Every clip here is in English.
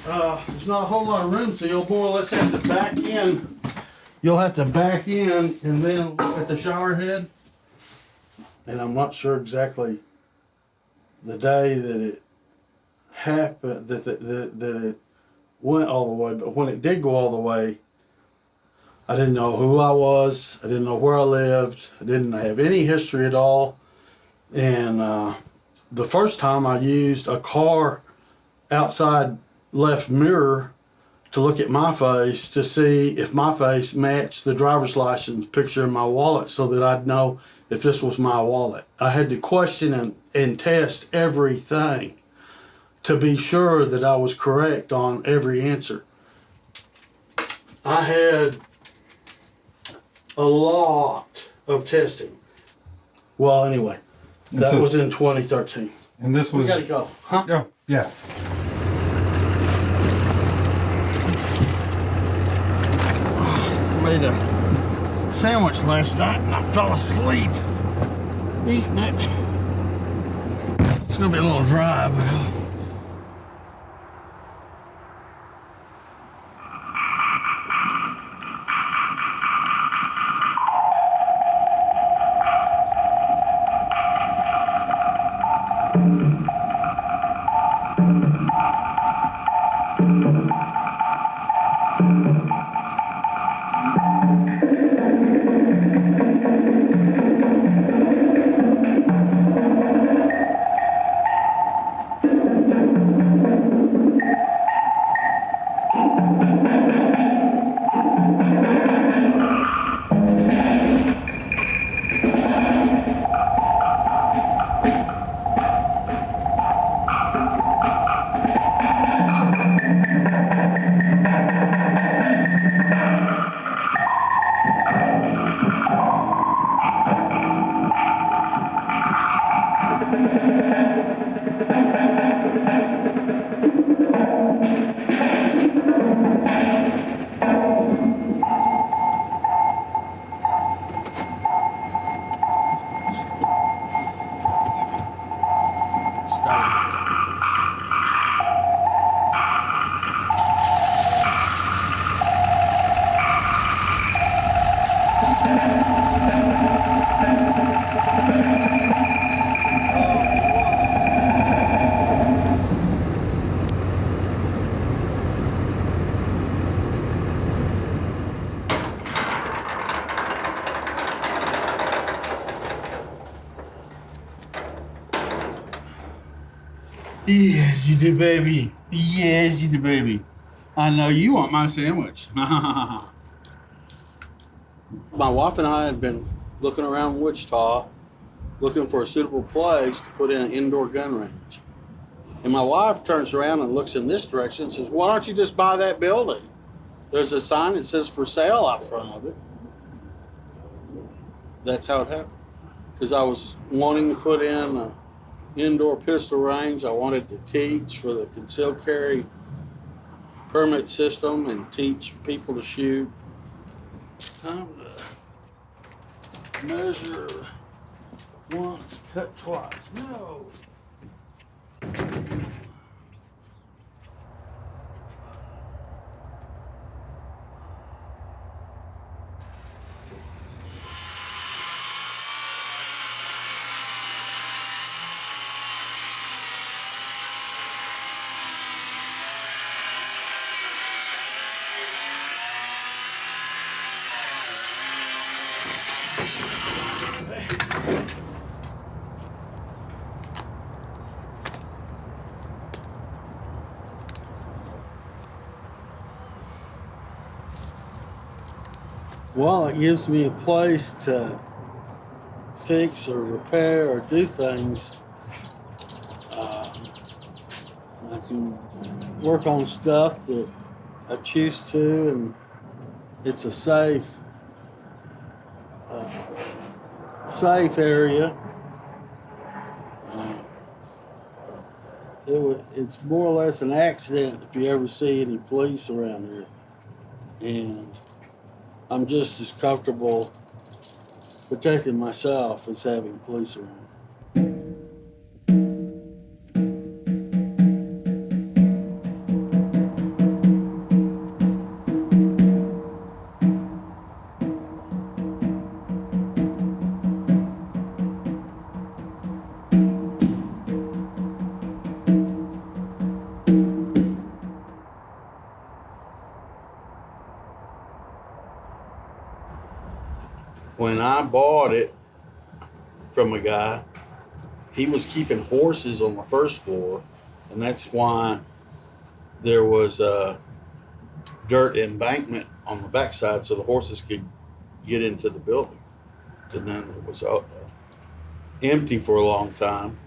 There's not a whole lot of room, so you'll more or less have to back in. You'll have to back in and then look at the shower head. And I'm not sure exactly the day that it happened, that it went all the way, but when it did go all the way, I didn't know who I was. I didn't know where I lived. I didn't have any history at all. And the first time I used a car outside left mirror to look at my face to see if my face matched the driver's license picture in my wallet so that I'd know if this was my wallet. I had to question and test everything to be sure that I was correct on every answer. I had a lot of testing. Well, anyway, that was in 2013. And this was... We gotta go, huh? Oh, yeah. Made a sandwich last night and I fell asleep eating it. It's gonna be a little dry, but yes, you do, baby. Yes, you do, baby. I know you want my sandwich. My wife and I had been looking around Wichita, looking for a suitable place to put in an indoor gun range. And my wife turns around and looks in this direction and says, why don't you just buy that building? There's a sign that says for sale out front of it. That's how it happened. Because I was wanting to put in an indoor pistol range. I wanted to teach for the concealed carry permit system and teach people to shoot. Time to measure once, cut twice. No. Well, it gives me a place to fix or repair or do things. I can work on stuff that I choose to, and it's a safe area. It's more or less an accident if you ever see any police around here. And I'm just as comfortable protecting myself as having police around. When I bought it from a guy, he was keeping horses on the first floor, and that's why there was a dirt embankment on the backside so the horses could get into the building. And then it was empty for a long time.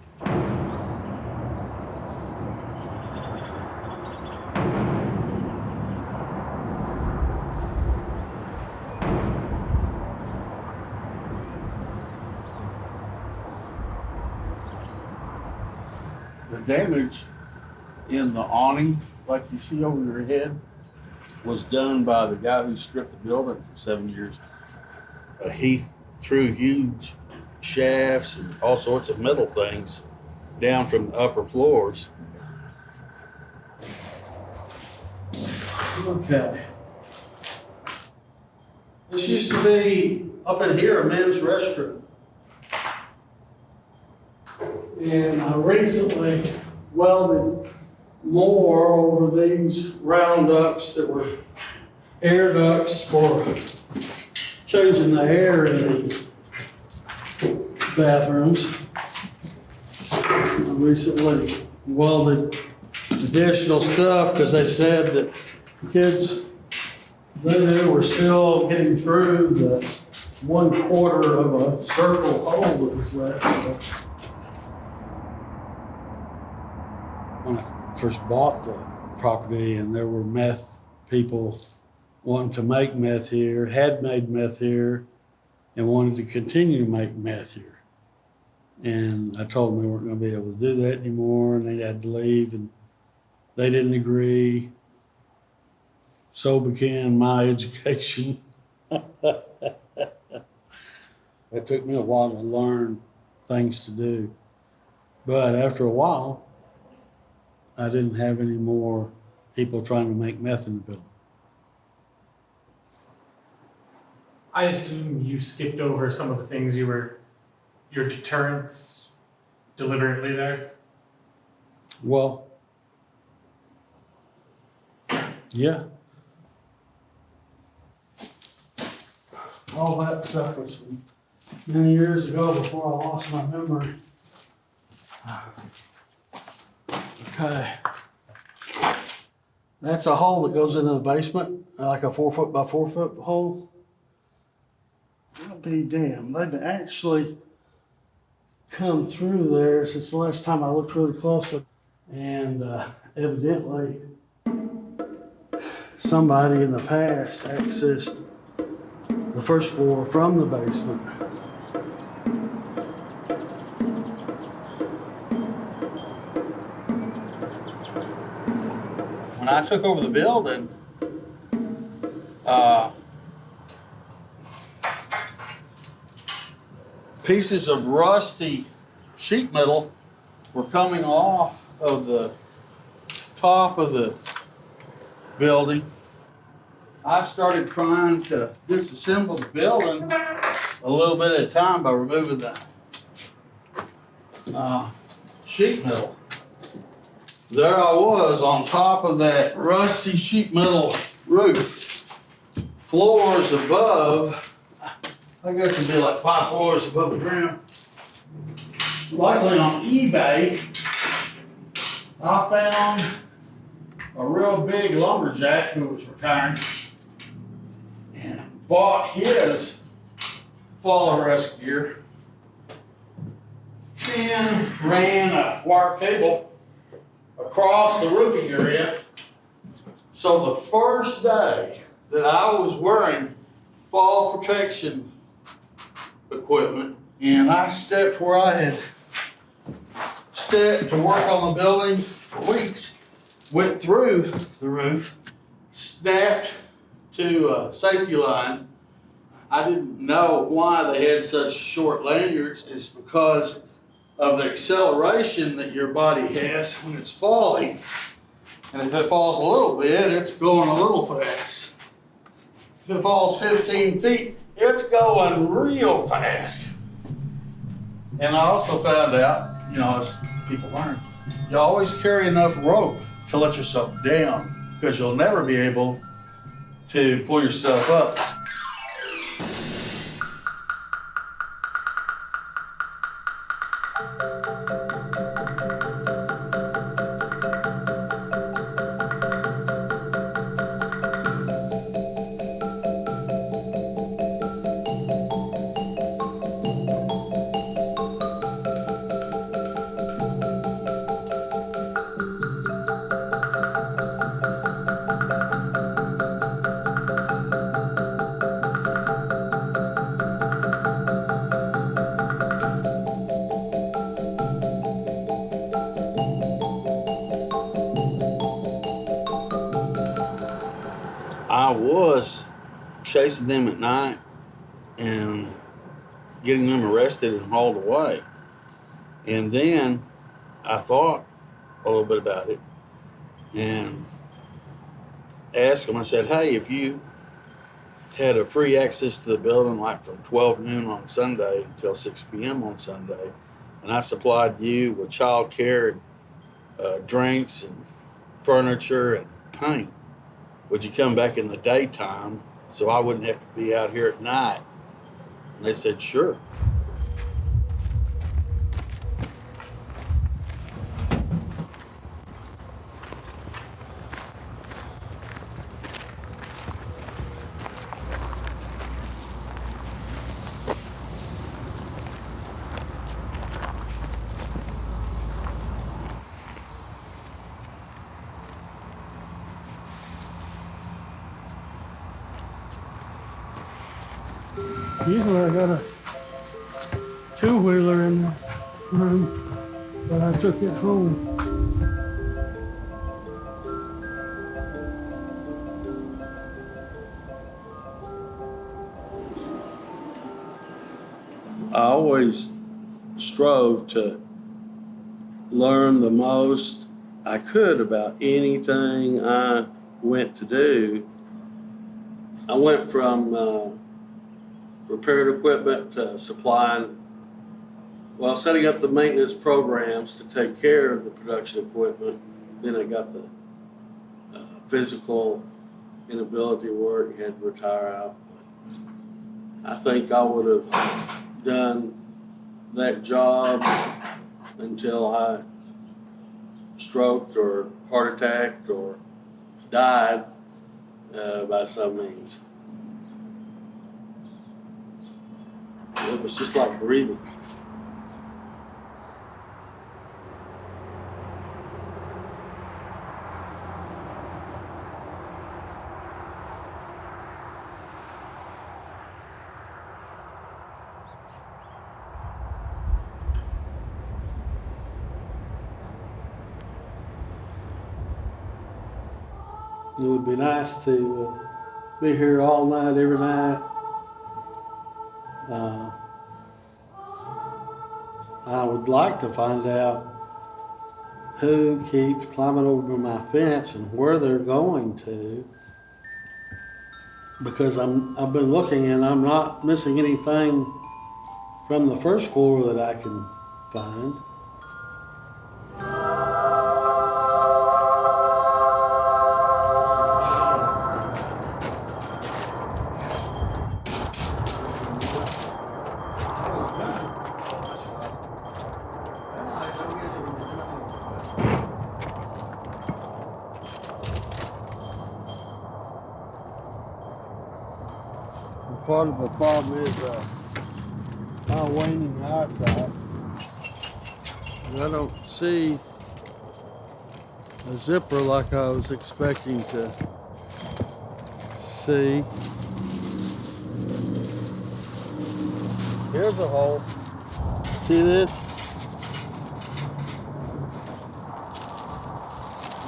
The damage in the awning, like you see over your head, was done by the guy who stripped the building for 7 years. He threw huge shafts and all sorts of metal things down from the upper floors. Okay. This used to be up in here a men's restroom. And I recently welded more over these round ducts that were air ducts for changing the air in the bathrooms. I recently welded additional stuff because they said that kids they were still getting through the 1/4 of a circle hole that was left. When I first bought the property and there were meth people wanting to make meth here, had made meth here, and wanted to continue to make meth here. And I told them they weren't going to be able to do that anymore and they had to leave, and they didn't agree. So began my education. It took me a while to learn things to do. But after a while, I didn't have any more people trying to make meth in the building. I assume you skipped over some of the things your deterrents deliberately there. Well, yeah. All that stuff was from many years ago before I lost my memory. Okay. That's a hole that goes into the basement, like a 4 foot by 4 foot hole. I'll be damned. They've actually come through there since the last time I looked really closely. And evidently, somebody in the past accessed the first floor from the basement. When I took over the building, pieces of rusty sheet metal were coming off of the top of the building. I started trying to disassemble the building a little bit at a time by removing the sheet metal. There I was on top of that rusty sheet metal roof. Floors above, I guess it'd be like 5 floors above the ground. Luckily on eBay, I found a real big lumberjack who was retiring and bought his fall arrest gear and ran a wire cable across the roofing area. So the first day that I was wearing fall protection equipment and I stepped where I had stepped to work on the building for weeks, went through the roof, snapped to a safety line. I didn't know why they had such short lanyards. It's because of the acceleration that your body has when it's falling. And if it falls a little bit, it's going a little fast. If it falls 15 feet, it's going real fast. And I also found out, as people learn, you always carry enough rope to let yourself down because you'll never be able to pull yourself up. I was chasing them at night and getting them arrested and hauled away. And then I thought a little bit about it and asked them, I said, hey, if you had a free access to the building like from 12 noon on Sunday until 6 p.m. on Sunday, and I supplied you with child care and drinks and furniture and paint, would you come back in the daytime so I wouldn't have to be out here at night? And they said, sure. Usually I got a two-wheeler in the room, but I took it home. I always strove to learn the most I could about anything I went to do. I went from repaired equipment to supplying, setting up the maintenance programs to take care of the production equipment. Then I got the physical inability work, you had to retire out. I think I would have done that job until I stroked or heart attacked or died by some means. It was just like breathing. It would be nice to be here all night, every night. I would like to find out who keeps climbing over my fence and where they're going to, because I've been looking and I'm not missing anything from the first floor that I can find. Part of the problem is my waning eyesight. And I don't see a zipper like I was expecting to see. Here's a hole. See this?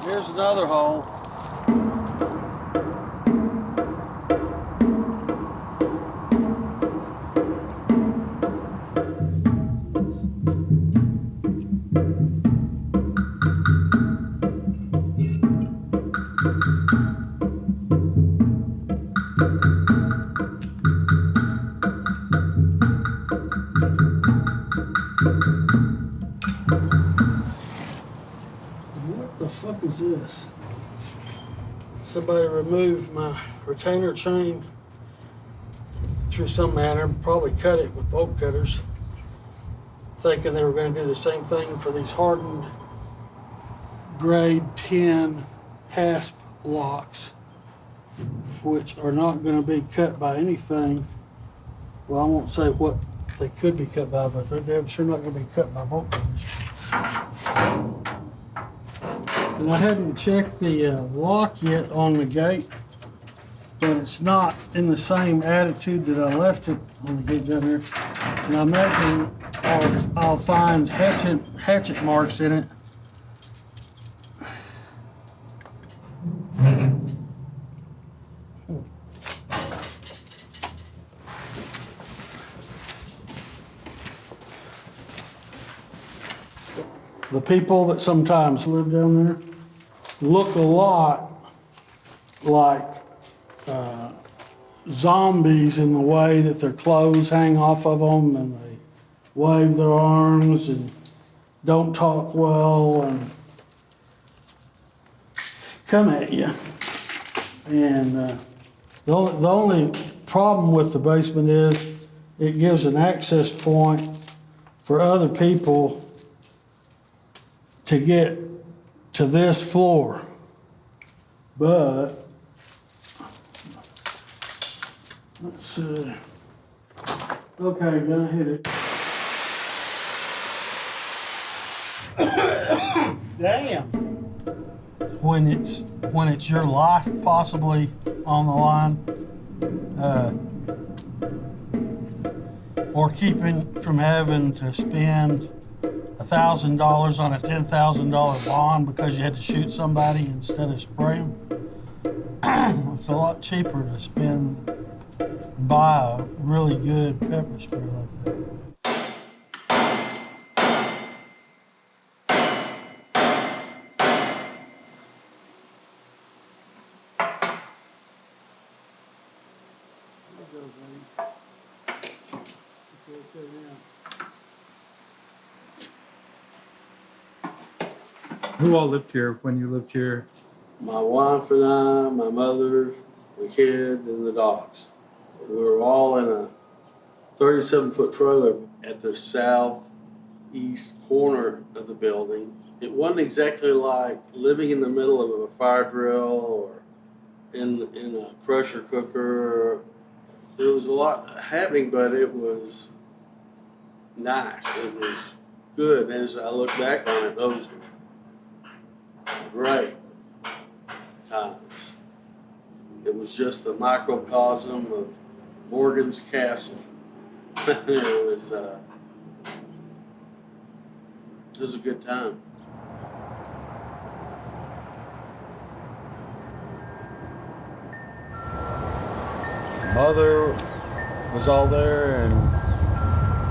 Here's another hole. What the fuck is this? Somebody removed my retainer chain through some manner, probably cut it with bolt cutters, thinking they were going to do the same thing for these hardened grade 10 hasp locks, which are not going to be cut by anything. Well, I won't say what they could be cut by, but they're damn sure not going to be cut by bolt cutters. And I hadn't checked the lock yet on the gate, but it's not in the same attitude that I left it when the gate down there. And I imagine I'll find hatchet marks in it. the people that sometimes live down there look a lot like zombies in the way that their clothes hang off of them and they wave their arms and don't talk well and come at you. And the only problem with the basement is it gives an access point for other people to get to this floor. But, let's see. Okay, gonna hit it. Damn. When it's your life possibly on the line, or keeping from having to spend $1,000 on a $10,000 bond because you had to shoot somebody instead of spray them. It's a lot cheaper to spend and buy a really good pepper spray like that. Who all lived here when you lived here? My wife and I, my mother, the kid, and the dogs. We were all in a 37-foot trailer at the southeast corner of the building. It wasn't exactly like living in the middle of a fire drill or in a pressure cooker. There was a lot happening, but it was nice. It was good. As I look back on it, those were great times. It was just the microcosm of Morgan's Castle. It was a good time. Mother was all there, and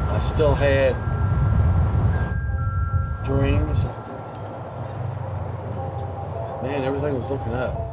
I still had dreams. Man, everything was looking up.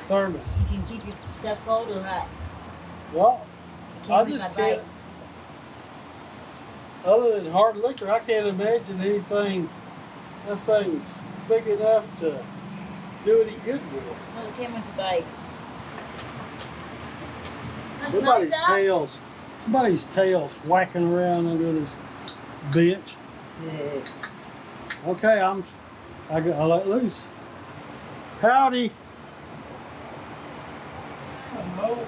Thermos. You can keep your stuff cold or hot. Well, I Can't just leave my can't. Other than hard liquor, I can't imagine anything. That thing's big enough to do any good with. No, it came with the bite. That's Somebody's nice, tails. Somebody's tails whacking around under this bench. Yeah. Okay, I let loose. Howdy. Hello.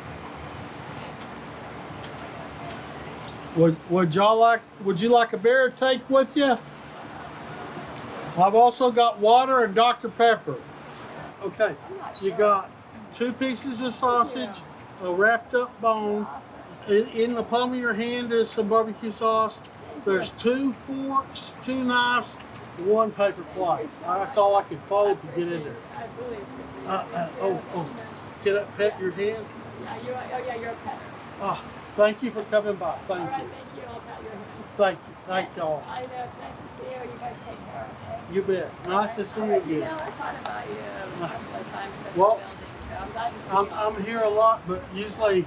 Would you like a beer to take with you? I've also got water and Dr. Pepper. Okay, you got 2 pieces of sausage, a wrapped up bone. In the palm of your hand is some barbecue sauce. There's 2 forks, 2 knives, 1 paper plate. That's all I could fold to get in there. I really appreciate it. Can I pet your hand? Yeah, you're a pet. Ah, thank you for coming by. All Thank right, you. thank you. I'll pat your hand. Thank y'all. I know, it's nice to see you. You guys take care, okay? You bet. Nice to see you You again. know, I thought about you a couple of times at Well, the building, so I'm glad to see you. I'm here a lot, but usually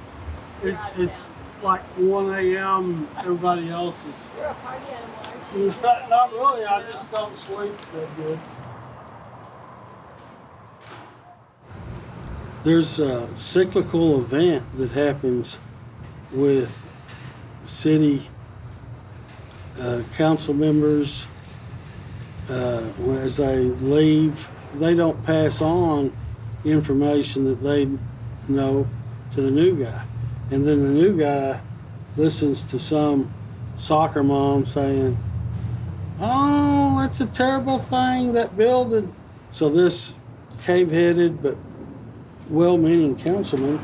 it's like 1 a.m. Everybody else is. You're a party animal, aren't you? Not really. I just don't sleep that good. There's a cyclical event that happens with city council members as they leave. They don't pass on information that they know to the new guy. And then the new guy listens to some soccer mom saying, "Oh, it's a terrible thing, that building." So this cave-headed but well-meaning councilman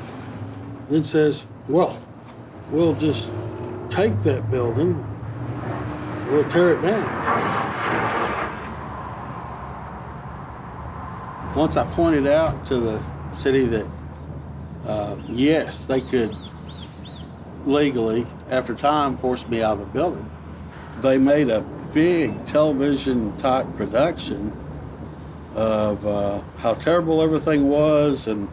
then says, "Well, we'll just take that building, we'll tear it down." Once I pointed out to the city that yes, they could legally, after time, force me out of the building, they made a big television type production of how terrible everything was, and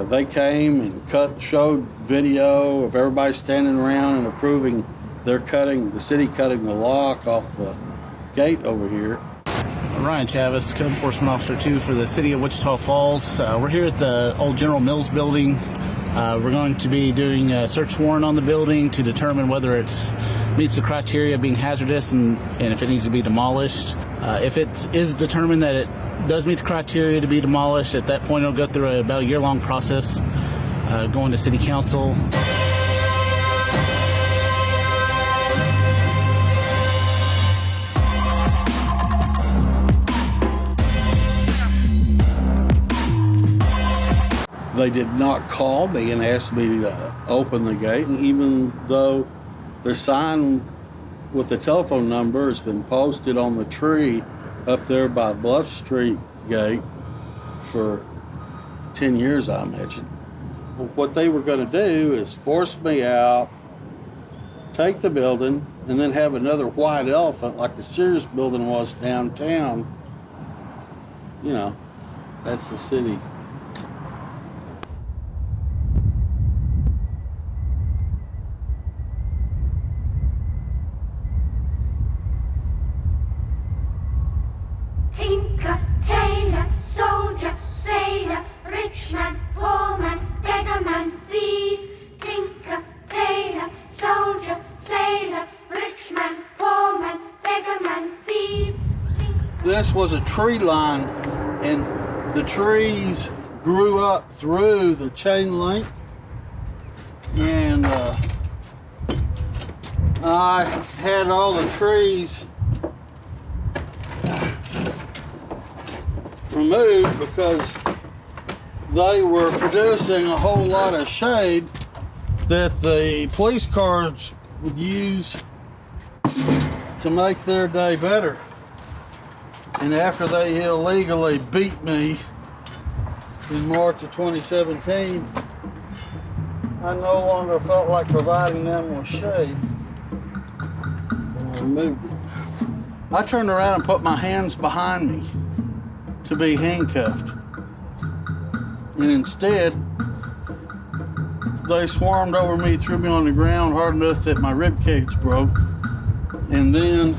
they came and showed video of everybody standing around and approving the city cutting the lock off the gate over here. Ryan Chavez, Code Enforcement Officer 2 for the City of Wichita Falls. We're here at the old General Mills building. We're going to be doing a search warrant on the building to determine whether it meets the criteria of being hazardous and if it needs to be demolished. If it is determined that it does meet the criteria to be demolished, at that point it'll go through about a year-long process going to City Council. They did not call me and ask me to open the gate, and even though the sign with the telephone number has been posted on the tree up there by Bluff Street gate for 10 years, I imagine. What they were going to do is force me out, take the building, and then have another white elephant like the Sears building was downtown. You know, that's the city. Tinker, tailor, soldier, sailor, rich man, poor man, beggar man, thief. Tinker, tailor, soldier, sailor, rich man, poor man, beggar man, thief. This was a tree line, and the trees grew up through the chain link, and I had all the trees removed because they were producing a whole lot of shade that the police cars would use to make their day better. And after they illegally beat me in March of 2017, I no longer felt like providing them with shade. And I removed it. I turned around and put my hands behind me to be handcuffed. And instead, they swarmed over me, threw me on the ground hard enough that my rib cage broke. And then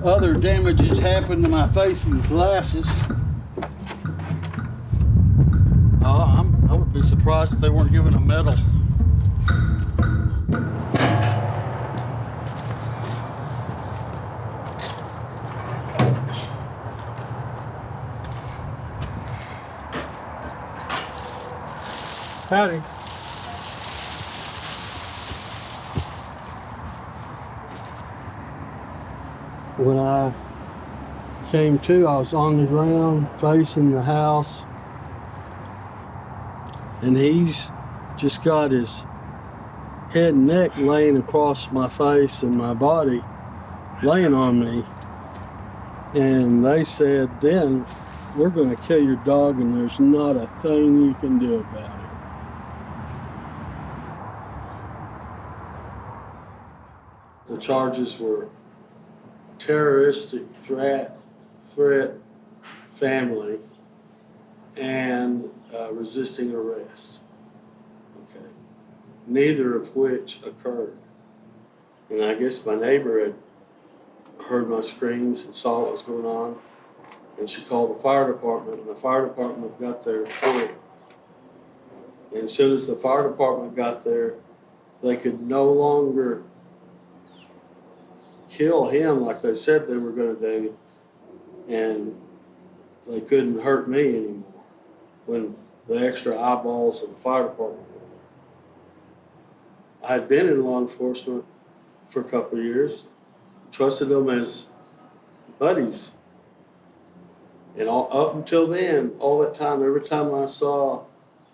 other damages happened to my face and glasses. I would be surprised if they weren't given a medal. Howdy. When I came to, I was on the ground facing the house, and he's just got his head and neck laying across my face and my body, laying on me. And they said, then, we're going to kill your dog and there's not a thing you can do about it. The charges were terroristic threat, family, and resisting arrest. Okay, neither of which occurred. And I guess my neighbor had heard my screams and saw what was going on, and she called the fire department, and the fire department got there quick. And as soon as the fire department got there, they could no longer kill him like they said they were going to do, and they couldn't hurt me anymore when the extra eyeballs of the fire department. I had been in law enforcement for a couple of years. Trusted them as buddies. And up until then, all that time, every time I saw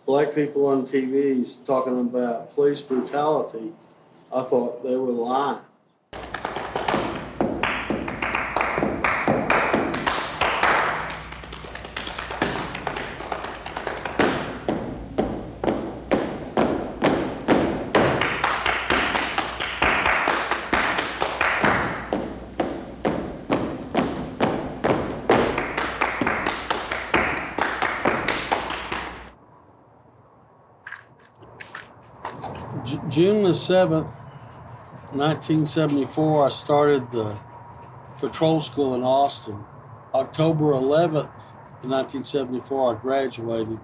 black people on TVs talking about police brutality, I thought they were lying. June the 7th, 1974, I started the patrol school in Austin. October 11th, 1974, I graduated.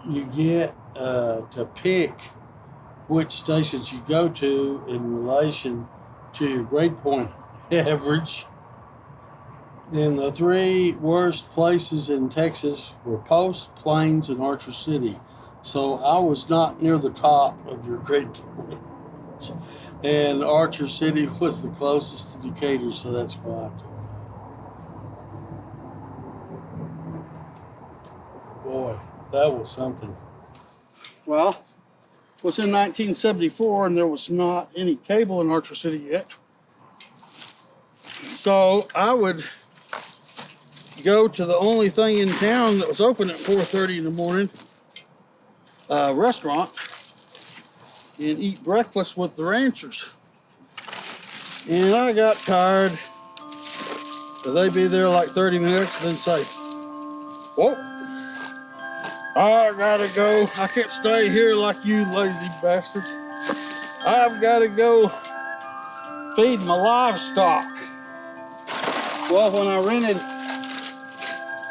You get to pick which stations you go to in relation to your grade point average. And the three worst places in Texas were Post, Plains, and Archer City. So I was not near the top of your grade point. And Archer City was the closest to Decatur, so that's why I took that. Boy, that was something. Well, it was in 1974, and there was not any cable in Archer City yet. So I would go to the only thing in town that was open at 4:30 in the morning, restaurant, and eat breakfast with the ranchers. And I got tired. So they'd be there like 30 minutes and then say, whoa, I gotta go. I can't stay here like you lazy bastards. I've gotta go feed my livestock. Well, when I rented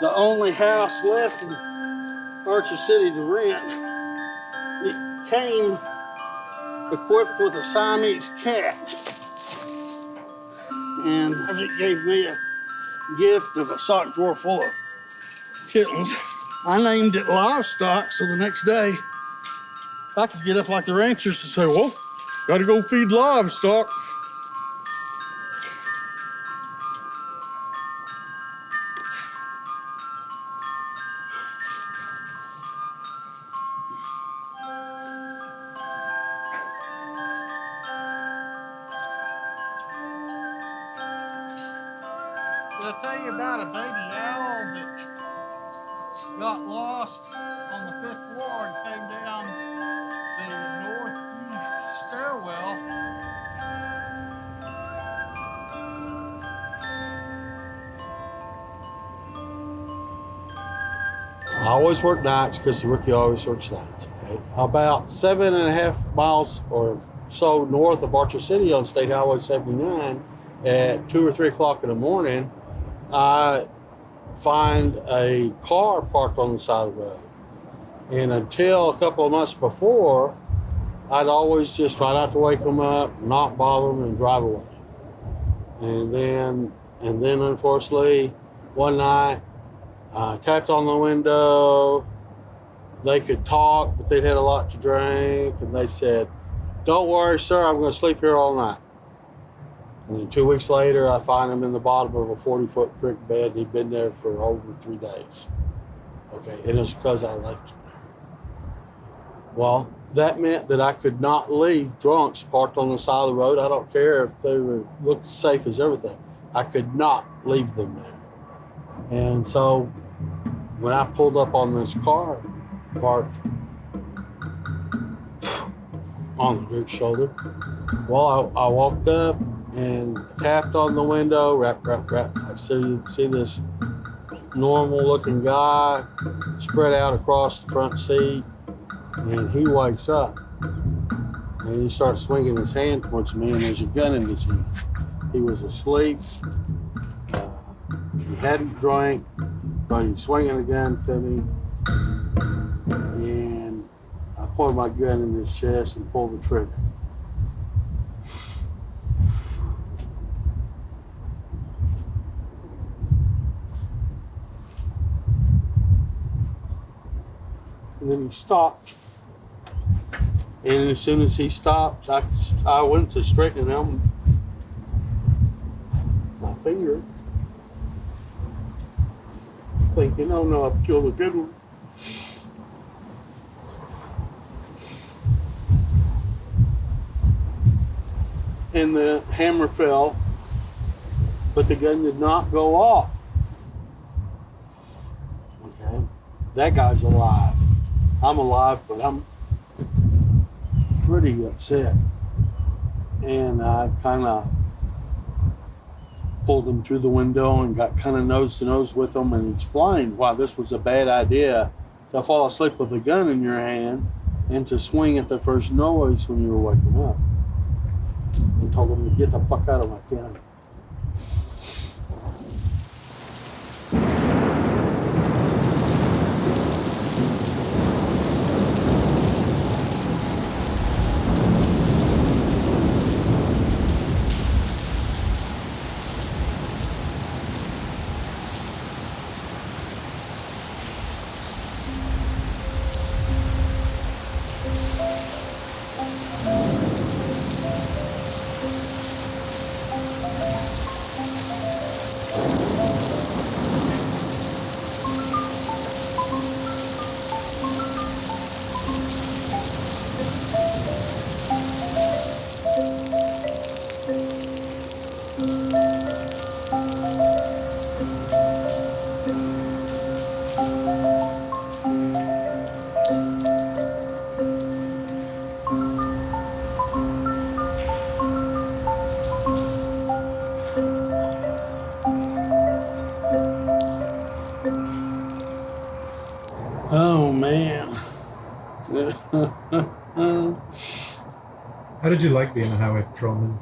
the only house left in Archer City to rent, it came equipped with a Siamese cat. And it gave me a gift of a sock drawer full of kittens. I named it Livestock, so the next day I could get up like the ranchers and say, well, gotta go feed livestock. Did I tell you about a baby owl that got lost on the 5th floor and came down the northeast stairwell? I always work nights because the rookie always works nights, okay? About 7.5 miles or so north of Archer City on State Highway 79 at 2 or 3 o'clock in the morning, I find a car parked on the side of the road. And until a couple of months before, I'd always just try not to wake them up, not bother them, and drive away. And then unfortunately, one night, I tapped on the window. They could talk, but they'd had a lot to drink. And they said, don't worry, sir, I'm going to sleep here all night. And then 2 weeks later, I find him in the bottom of a 40-foot creek bed. He'd been there for over 3 days. Okay, and it was because I left him there. Well, that meant that I could not leave drunks parked on the side of the road. I don't care if they looked safe as everything. I could not leave them there. And so when I pulled up on this car parked on the Duke's shoulder, well, I walked up and tapped on the window, rap. I see this normal-looking guy spread out across the front seat, and he wakes up, and he starts swinging his hand towards me, and there's a gun in his hand. He was asleep. He hadn't drank, but he was swinging a gun to me, and I pointed my gun in his chest and pulled the trigger. And then he stopped. And as soon as he stopped, I went to straighten him finger. Thinking, oh no, I've killed a good one. And the hammer fell, but the gun did not go off. Okay, that guy's alive. I'm alive, but I'm pretty upset. And I kind of pulled him through the window and got kind of nose to nose with him and explained why this was a bad idea to fall asleep with a gun in your hand and to swing at the first noise when you were waking up. And told him to get the fuck out of my gun. Oh man. How did you like being a highway patrolman?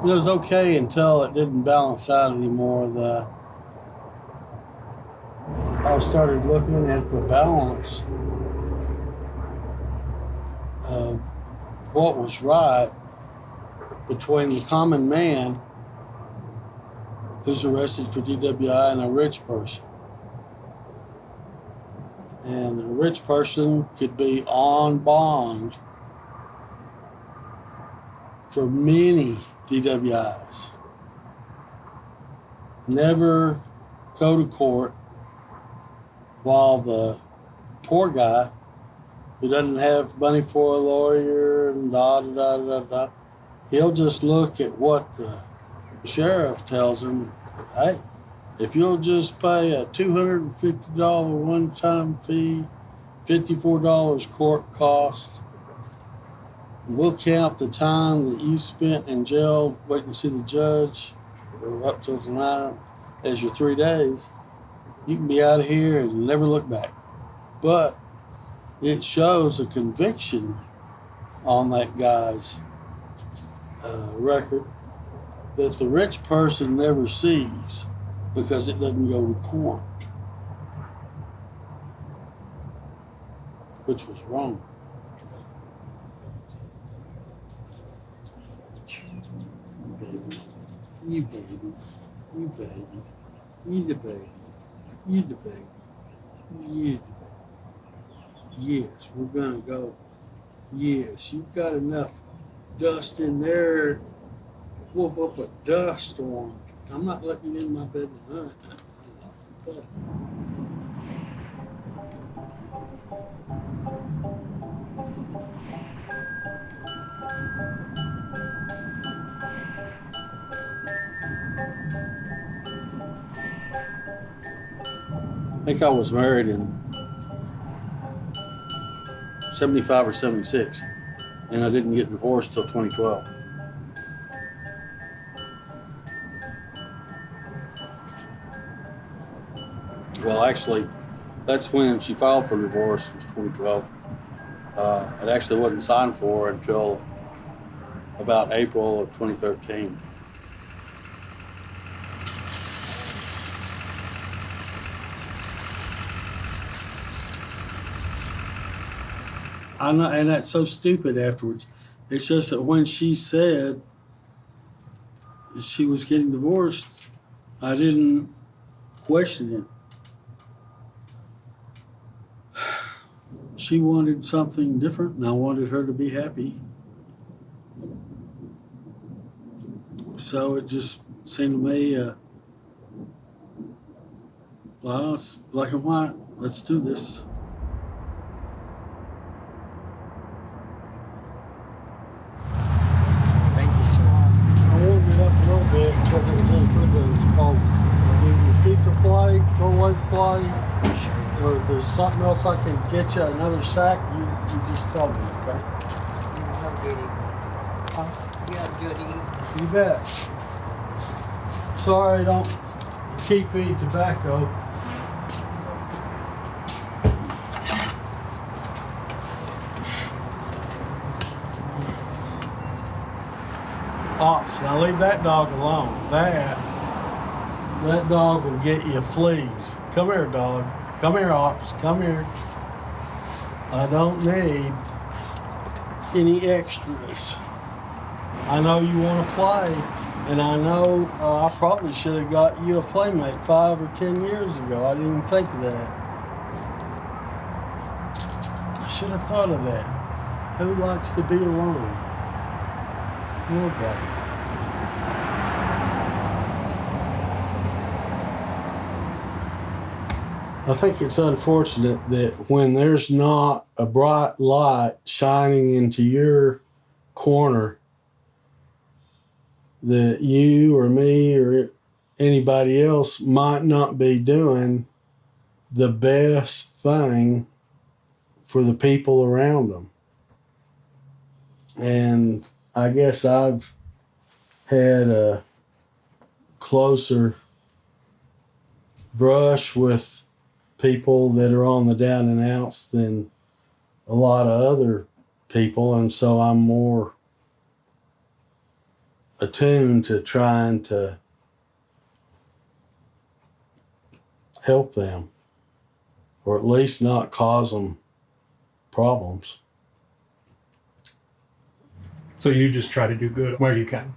It was okay until it didn't balance out anymore. I started looking at the balance of what was right between the common man who's arrested for DWI and a rich person. And a rich person could be on bond for many DWIs. Never go to court, while the poor guy who doesn't have money for a lawyer and he'll just look at what the sheriff tells him. Hey, if you'll just pay a $250 one-time fee, $54 court cost, we'll count the time that you spent in jail waiting to see the judge, or up till tonight, as your 3 days. You can be out of here and never look back. But it shows a conviction on that guy's record that the rich person never sees because it doesn't go to court, which was wrong. You baby, you baby, you the baby, you the baby, you the baby. Yes, we're gonna go. Yes, you've got enough dust in there to wolf up a dust storm. I'm not letting you in my bed tonight. But I think I was married in 75 or 76, and I didn't get divorced till 2012. Well, actually, that's when she filed for divorce, was 2012. It actually wasn't signed for until about April of 2013. I know, and that's so stupid afterwards. It's just that when she said she was getting divorced, I didn't question it. She wanted something different, and I wanted her to be happy. So it just seemed to me, well, it's black and white. Let's do this. Thank you, sir. I warmed it up a little bit because it was in prison. It's cold. You keep the plate, throw away the plate, or if there's something else I can get you, another sack, you just tell me, okay? You have a good evening. You have a good evening. You bet. Sorry, don't keep eating tobacco. Ops, now leave that dog alone. That dog will get you fleas. Come here, dog. Come here, Ops. Come here. I don't need any extras. I know you want to play, and I know I probably should have got you a playmate 5 or 10 years ago. I didn't even think of that. I should have thought of that. Who likes to be alone? Nobody. I think it's unfortunate that when there's not a bright light shining into your corner, that you or me or anybody else might not be doing the best thing for the people around them. And I guess I've had a closer brush with people that are on the down and outs than a lot of other people, and so I'm more attuned to trying to help them, or at least not cause them problems. So you just try to do good where you can.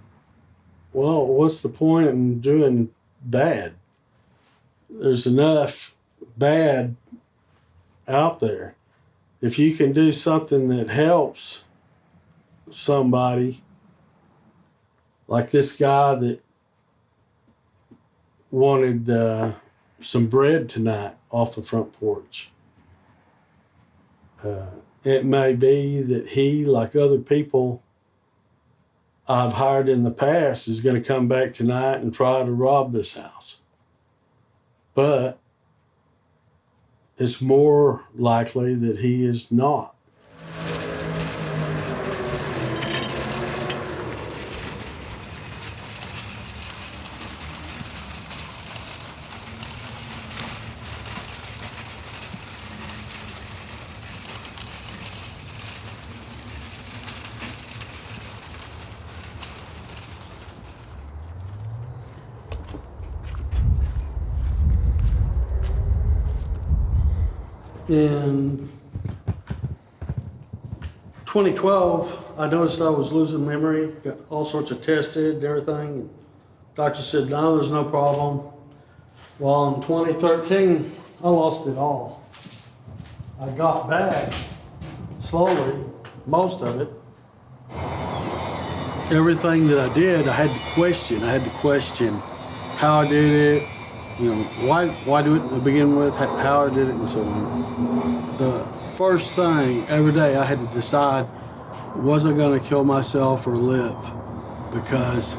Well, what's the point in doing bad? There's enough bad out there. If you can do something that helps somebody, like this guy that wanted some bread tonight off the front porch. It may be that he, like other people I've hired in the past, is going to come back tonight and try to rob this house. But it's more likely that he is not. In 2012, I noticed I was losing memory, got all sorts of tested and everything. Doctor said, no, there's no problem. Well, in 2013, I lost it all. I got back slowly, most of it. Everything that I did, I had to question. I had to question how I did it, you know, why do it to begin with, how I did it, and so on. The first thing every day I had to decide, was I going to kill myself or live? Because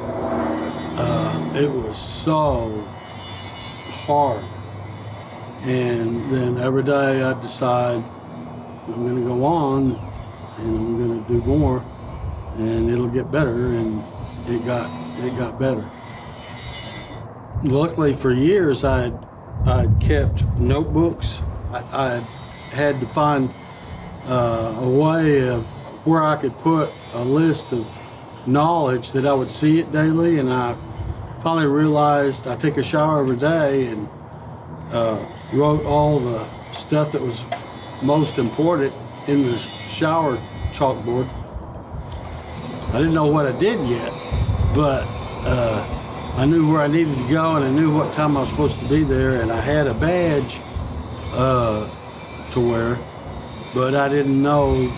it was so hard. And then every day I decide I'm going to go on and I'm going to do more and it'll get better, and it got better. Luckily for years I had kept notebooks. I had to find a way of where I could put a list of knowledge that I would see it daily, and I finally realized I take a shower every day and wrote all the stuff that was most important in the shower chalkboard. I didn't know what I did yet, but I knew where I needed to go and I knew what time I was supposed to be there, and I had a badge to wear, but I didn't know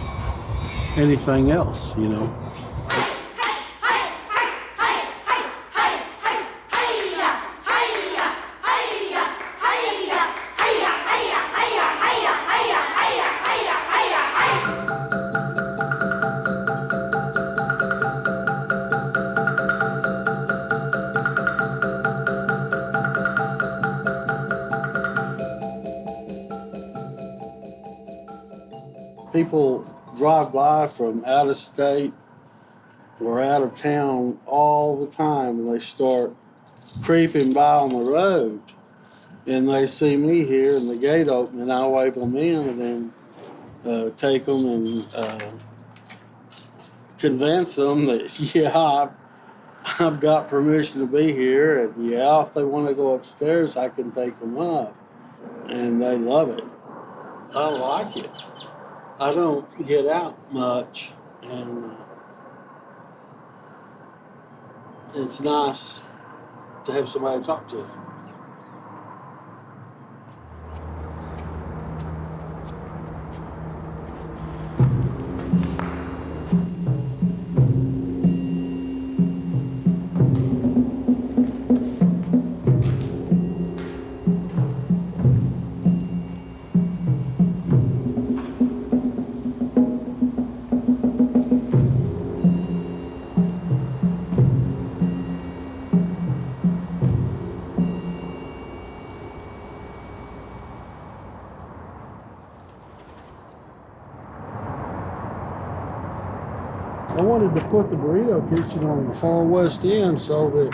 anything else, you know. people drive by from out of state or out of town all the time, and they start creeping by on the road, and they see me here and the gate open, and I wave them in, and then take them and convince them that, yeah, I've got permission to be here, and yeah, if they want to go upstairs, I can take them up. And they love it. I like it. I don't get out much, and it's nice to have somebody to talk to. I wanted to put the burrito kitchen on the far west end so that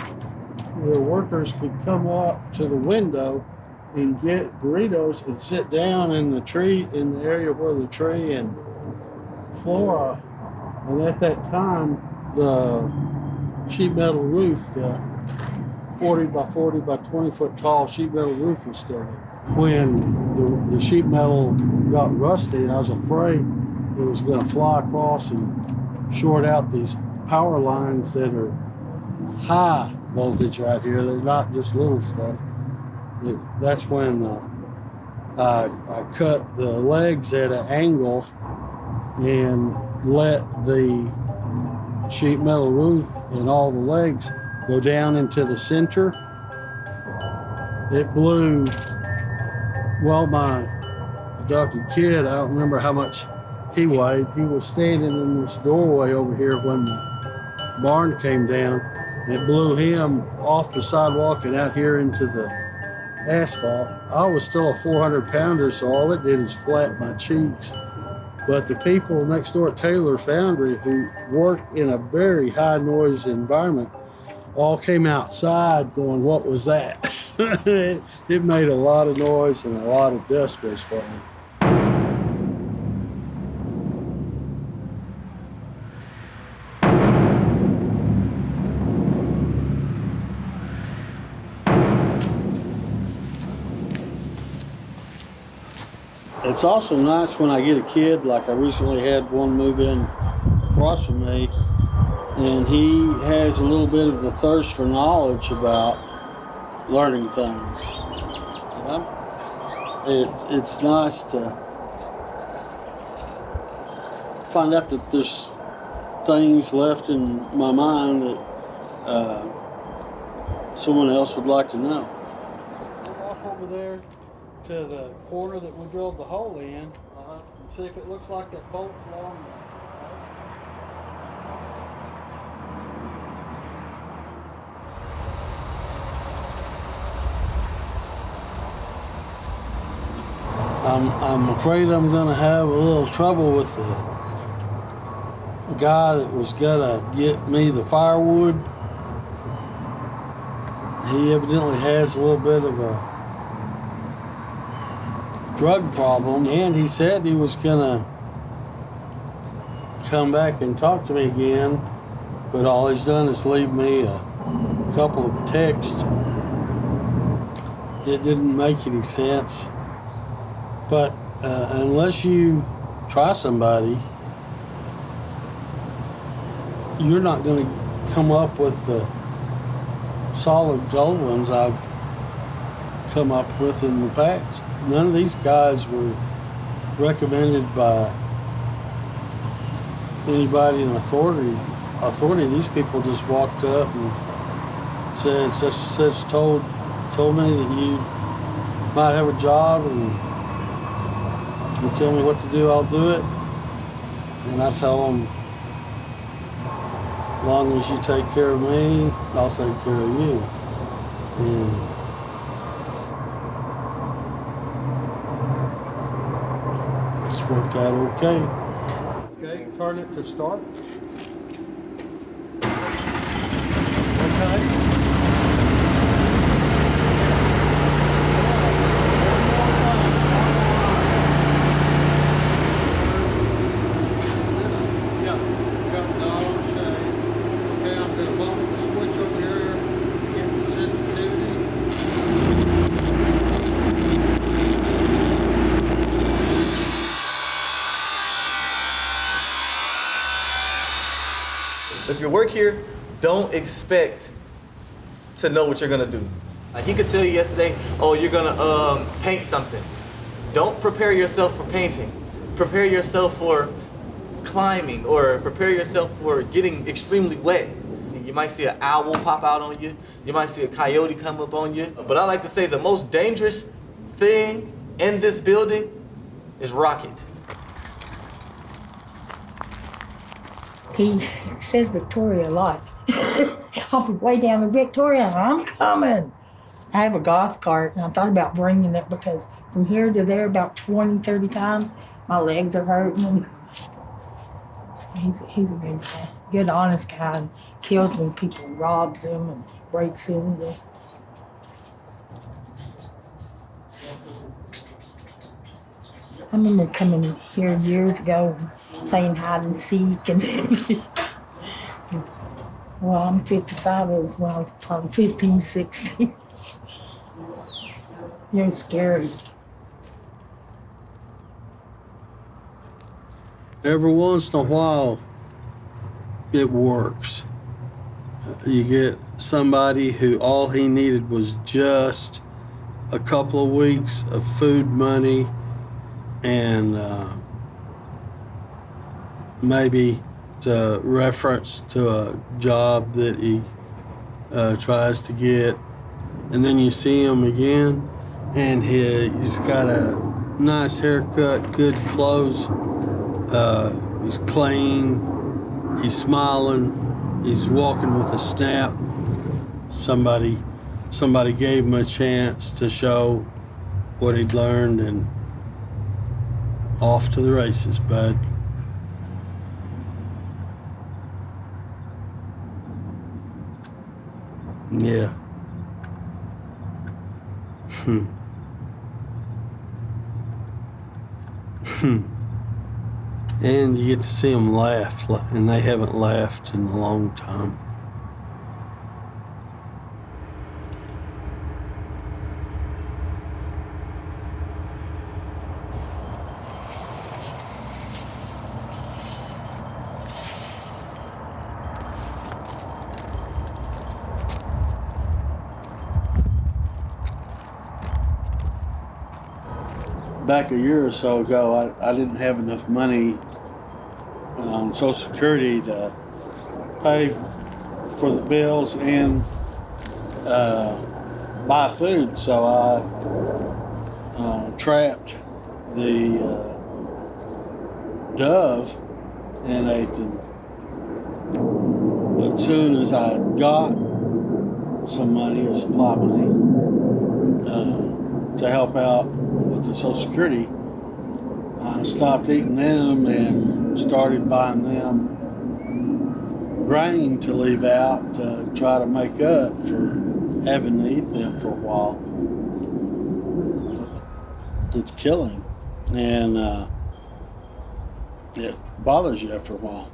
the workers could come up to the window and get burritos and sit down in the tree, in the area where the tree and flora. And at that time, the sheet metal roof, the 40 by 40 by 20 foot tall sheet metal roof was still there. When the sheet metal got rusty, and I was afraid it was going to fly across and short out these power lines that are high voltage right here. They're not just little stuff. That's when I cut the legs at an angle and let the sheet metal roof and all the legs go down into the center. It blew. Well, my adopted kid, I don't remember how much he weighed. He was standing in this doorway over here when the barn came down. And it blew him off the sidewalk and out here into the asphalt. I was still a 400-pounder, so all it did is flat my cheeks. But the people next door at Taylor Foundry, who work in a very high noise environment, all came outside going, "What was that?" It made a lot of noise and a lot of decibels for them. It's also nice when I get a kid, like I recently had one move in across from me, and he has a little bit of the thirst for knowledge about learning things. It's nice to find out that there's things left in my mind that someone else would like to know. We'll walk over there to the corner that we drilled the hole in and see if it looks like that bolt's long enough. I'm afraid I'm going to have a little trouble with the guy that was going to get me the firewood. He evidently has a little bit of a drug problem, and he said he was going to come back and talk to me again, but all he's done is leave me a couple of texts. It didn't make any sense. But unless you try somebody, you're not going to come up with the solid gold ones I've come up with in the past. None of these guys were recommended by anybody in authority. These people just walked up and said, such told me that you might have a job, and you tell me what to do, I'll do it. And I tell them, as long as you take care of me, I'll take care of you. And it's worked out okay. Okay, turn it to start. Okay. If you work here, don't expect to know what you're gonna do. Like he could tell you yesterday, oh, you're gonna paint something. Don't prepare yourself for painting. Prepare yourself for climbing, or prepare yourself for getting extremely wet. You might see an owl pop out on you. You might see a coyote come up on you. But I like to say the most dangerous thing in this building is Rocket. He says Victoria a lot. I'll be way down in Victoria, I'm coming. I have a golf cart, and I thought about bringing it because from here to there about 20, 30 times, my legs are hurting. He's a good guy, good, honest guy, and kills when people robs him and breaks him. I remember coming here years ago and playing hide and seek, and well, I'm 55, it was when I was probably 15, 16. It was scary. Every once in a while, it works. You get somebody who all he needed was just a couple of weeks of food money and maybe a reference to a job that he tries to get. And then you see him again, and he's got a nice haircut, good clothes. He's clean, he's smiling, he's walking with a snap. Somebody gave him a chance to show what he'd learned, and off to the races, bud. Yeah. And you get to see them laugh, and they haven't laughed in a long time. Back a year or so ago, I didn't have enough money on Social Security to pay for the bills and buy food, so I trapped the dove and ate them. But as soon as I got some money, a supply money, to help out with the Social Security, I stopped eating them and started buying them grain to leave out to try to make up for having to eat them for a while. It's killing, and it bothers you after a while.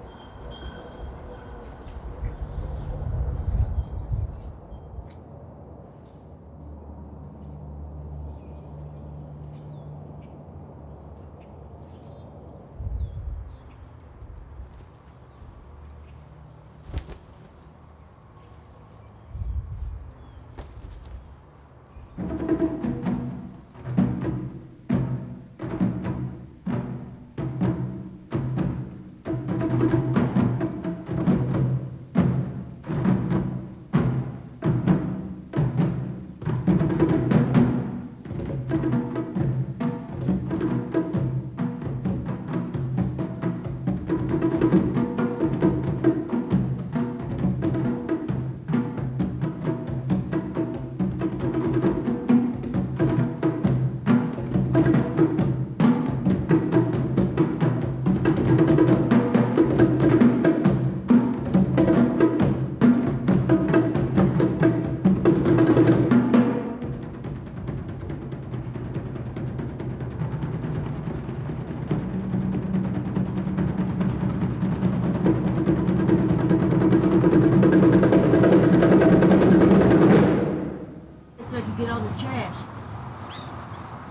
I can get all this trash.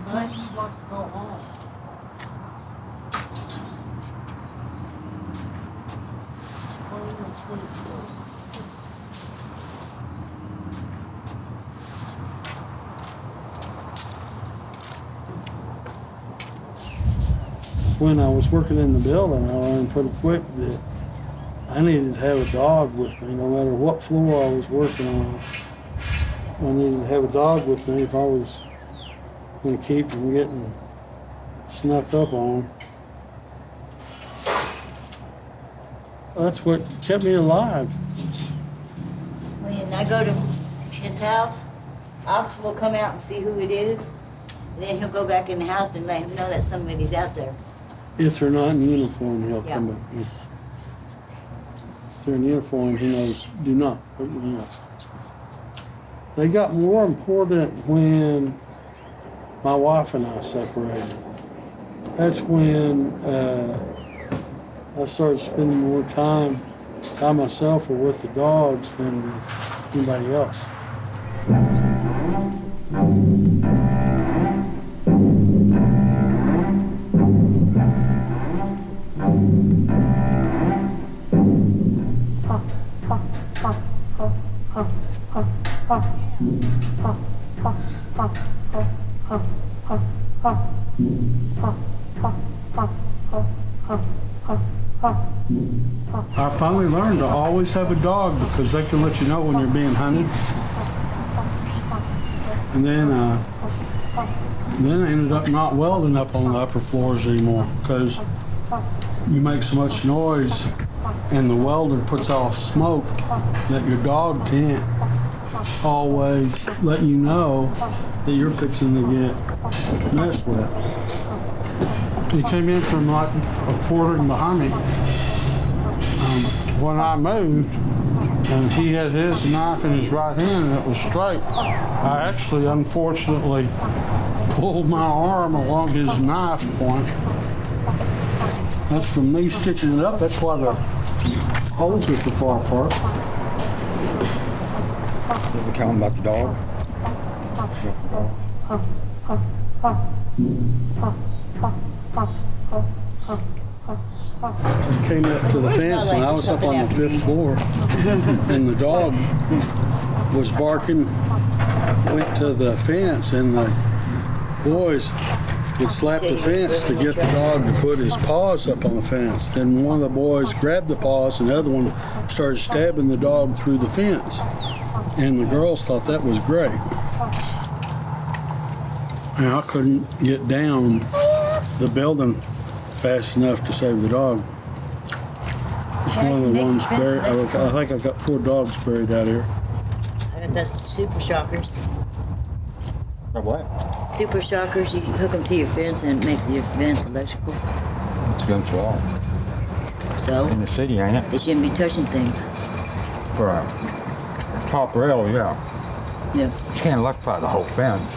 It's like, You'd like to go home. When I was working in the building, I learned pretty quick that I needed to have a dog with me, no matter what floor I was working on. I needed to have a dog with me if I was going to keep from getting snuck up on. That's what kept me alive. when I go to his house, officer will come out and see who it is. And then he'll go back in the house and let him know that somebody's out there. If they're not in uniform, he'll Yeah. come back. Yeah. If they're in uniform, he knows, do not. They got more important when my wife and I separated. That's when I started spending more time by myself or with the dogs than with anybody else. I finally learned to always have a dog because they can let you know when you're being hunted. And then I ended up not welding up on the upper floors anymore because you make so much noise and the welder puts off smoke that your dog can't always let you know that you're fixing to get messed with. He came in from like a quarter behind me when I moved, and he had his knife in his right hand and it was straight. I actually, unfortunately, pulled my arm along his knife point. That's from me stitching it up. That's why the holes are so far apart. You ever tell him about the dog? I came up to the fence and I was up on the 5th floor and the dog was barking, went to the fence and the boys would slap the fence to get the dog to put his paws up on the fence. Then one of the boys grabbed the paws and the other one started stabbing the dog through the fence. And the girls thought that was great. And I couldn't get down the building fast enough to save the dog. It's one of the ones buried. I think I've got 4 dogs buried out here. I got those super shockers. Or what? Super shockers, you hook them to your fence and it makes your fence electrical. It's against the law. So, In the city, ain't it? they shouldn't be touching things. For a top rail, yeah. Yeah. You can't electrify the whole fence.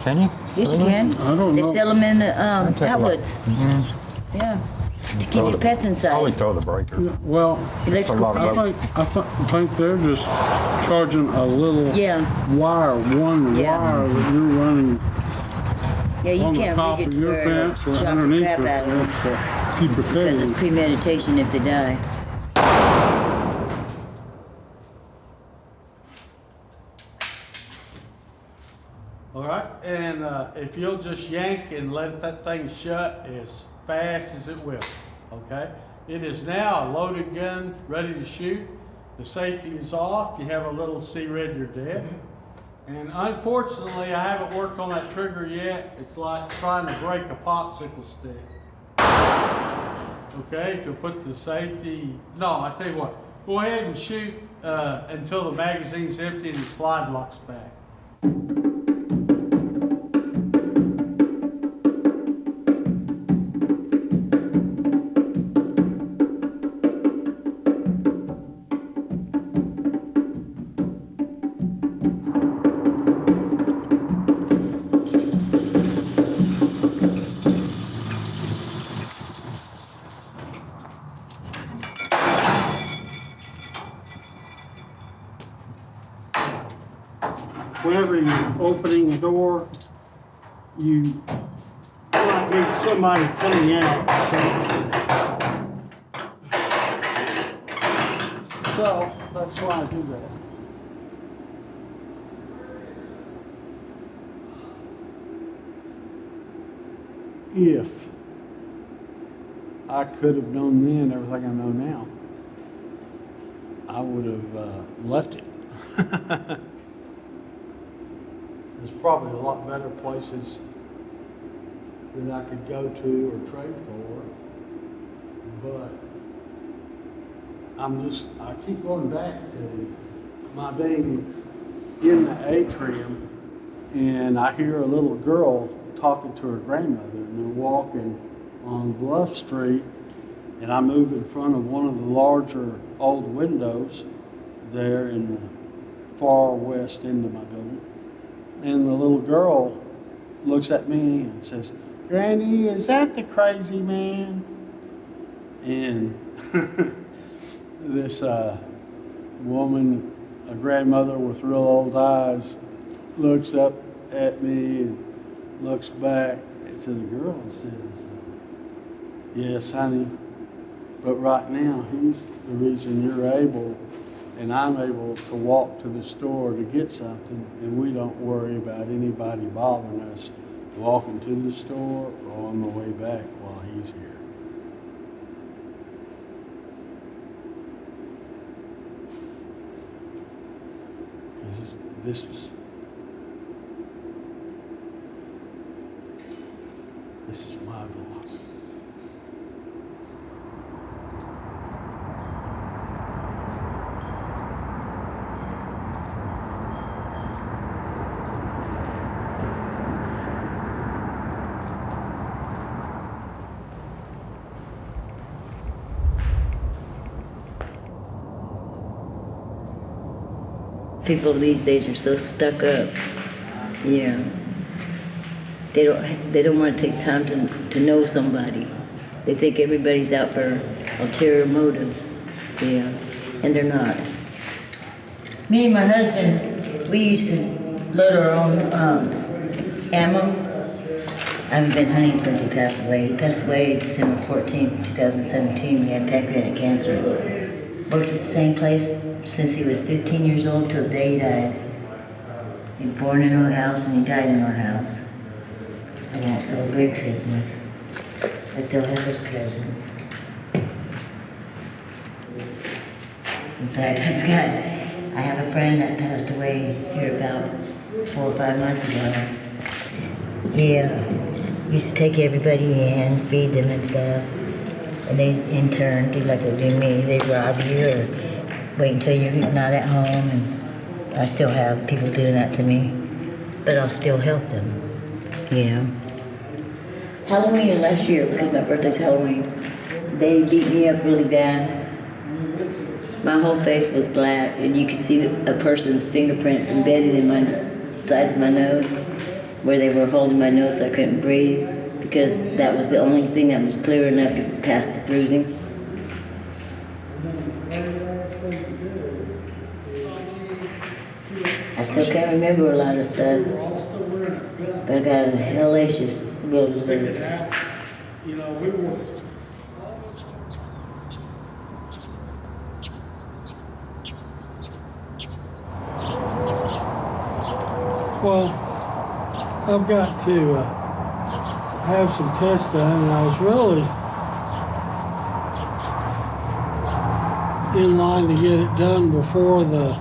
Can you? Yes, you can. I don't They know. sell them in the Take a look. outlets. Mm-hmm. Yeah. To keep your pets inside. Always throw the breaker. Well, Electrical a lot of fence. I think they're just charging a little Yeah. wire, one Yeah. wire that you're running Yeah, you on the can't top rig it of to your where it'll fence or shock the underneath crap your out of them. fence to keep your Because it's pet. premeditation if they die. All right, and if you'll just yank and let that thing shut as fast as it will, okay? It is now a loaded gun, ready to shoot. The safety is off. You have a little C-red, you're dead. And unfortunately, I haven't worked on that trigger yet. It's like trying to break a popsicle stick. Okay, if you'll put the safety, no, I tell you what, go ahead and shoot until the magazine's empty and the slide locks back. Whenever you opening a door, you might need somebody coming out. So that's why I do that. If I could have known then everything I know now, I would have left it. There's probably a lot better places that I could go to or trade for, but I keep going back to my being in the atrium, and I hear a little girl talking to her grandmother, and they're walking on Bluff Street, and I move in front of one of the larger old windows there in the far west end of my building, and the little girl looks at me and says, "Granny, is that the crazy man?" And this woman, a grandmother with real old eyes, looks up at me and looks back to the girl and says, "Yes, honey, but right now he's the reason you're able and I'm able to walk to the store to get something, and we don't worry about anybody bothering us walking to the store or on the way back while he's here." This is my block. People these days are so stuck up. Yeah. They don't want to take time to know somebody. They think everybody's out for ulterior motives. Yeah. And they're not. Me and my husband, we used to load our own ammo. I haven't been hunting since he passed away. He passed away December 14th, 2017. He had pancreatic cancer. Worked at the same place since he was 15 years old till the day he died. He was born in our house and he died in our house. I won't celebrate Christmas. I still have his presents. In fact, I have a friend that passed away here about 4 or 5 months ago. He used to take everybody in, feed them and stuff. And they, in turn, do like they do me. They rob you or wait until you're not at home. And I still have people doing that to me. But I'll still help them. Yeah. Halloween last year, because my birthday's Halloween, they beat me up really bad. My whole face was black, and you could see a person's fingerprints embedded in my sides of my nose, where they were holding my nose so I couldn't breathe, because that was the only thing that was clear enough to pass the bruising. I still can't remember a lot of stuff, but I got a hellacious will to live. Well, I've got to have some tests done, and I was really in line to get it done before the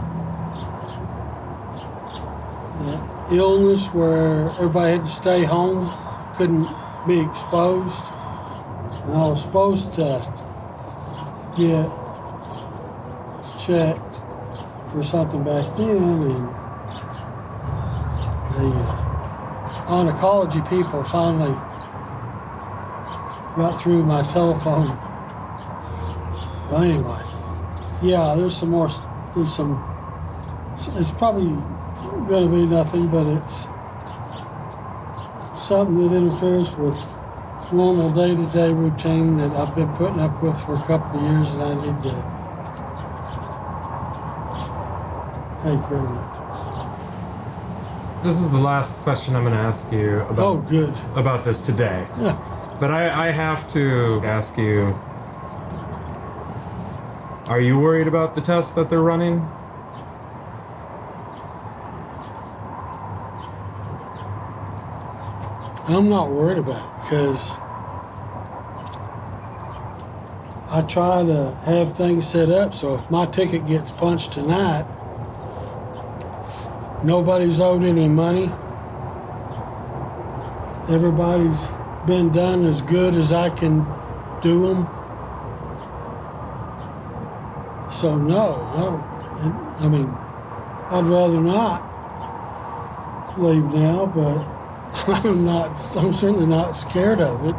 illness where everybody had to stay home, couldn't be exposed. And I was supposed to get checked for something back then, and the oncology people finally got through my telephone. Well, anyway, yeah, there's some, it's probably going to be nothing, but it's something that interferes with normal day-to-day routine that I've been putting up with for a couple of years, and I need to take care of it. This is the last question I'm going to ask you about this today. Yeah. But I have to ask you, are you worried about the tests that they're running? I'm not worried about it because I try to have things set up so if my ticket gets punched tonight, nobody's owed any money. Everybody's been done as good as I can do them. So no, I mean, I'd rather not leave now, but I'm certainly not scared of it.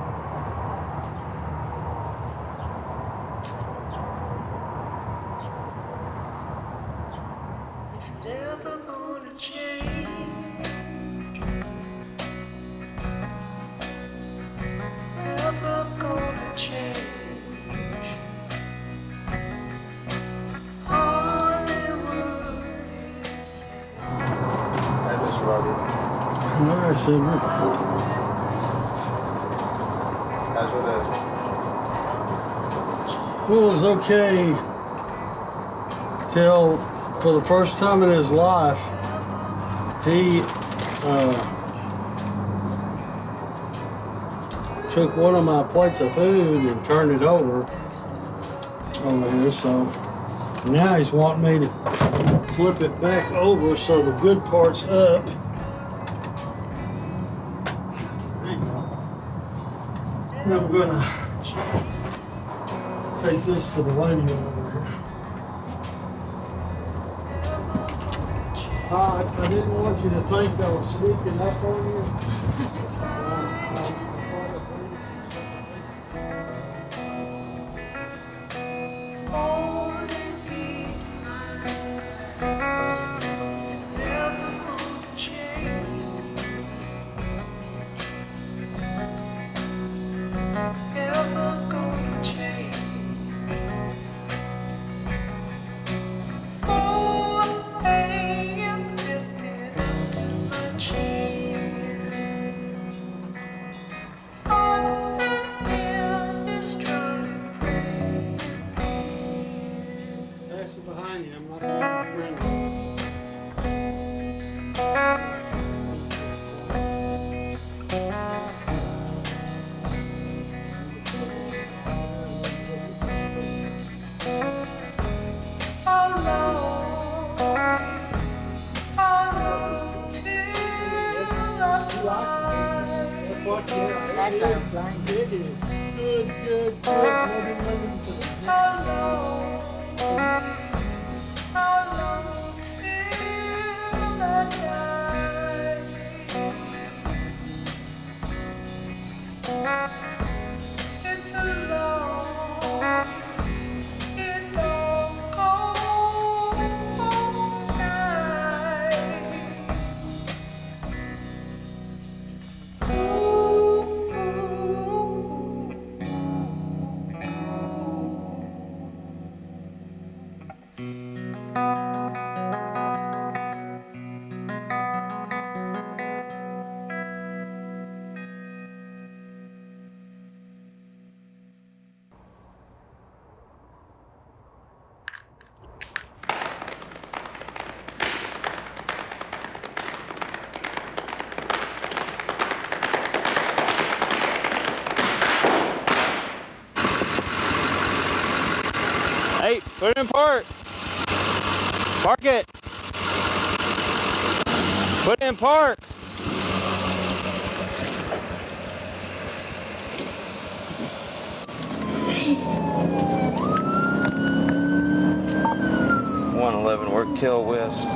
All right, Silver. How's your day? Well, it was okay till, for the first time in his life, he took one of my plates of food and turned it over here. So now he's wanting me to flip it back over so the good part's up. And I'm gonna take this to the lady over here. I didn't want you to think I was sneaking up on you. Behind you, I'm not going to That's our blind. It is good. Hey, put it in park. Park it. Put it in park. Work Kill West.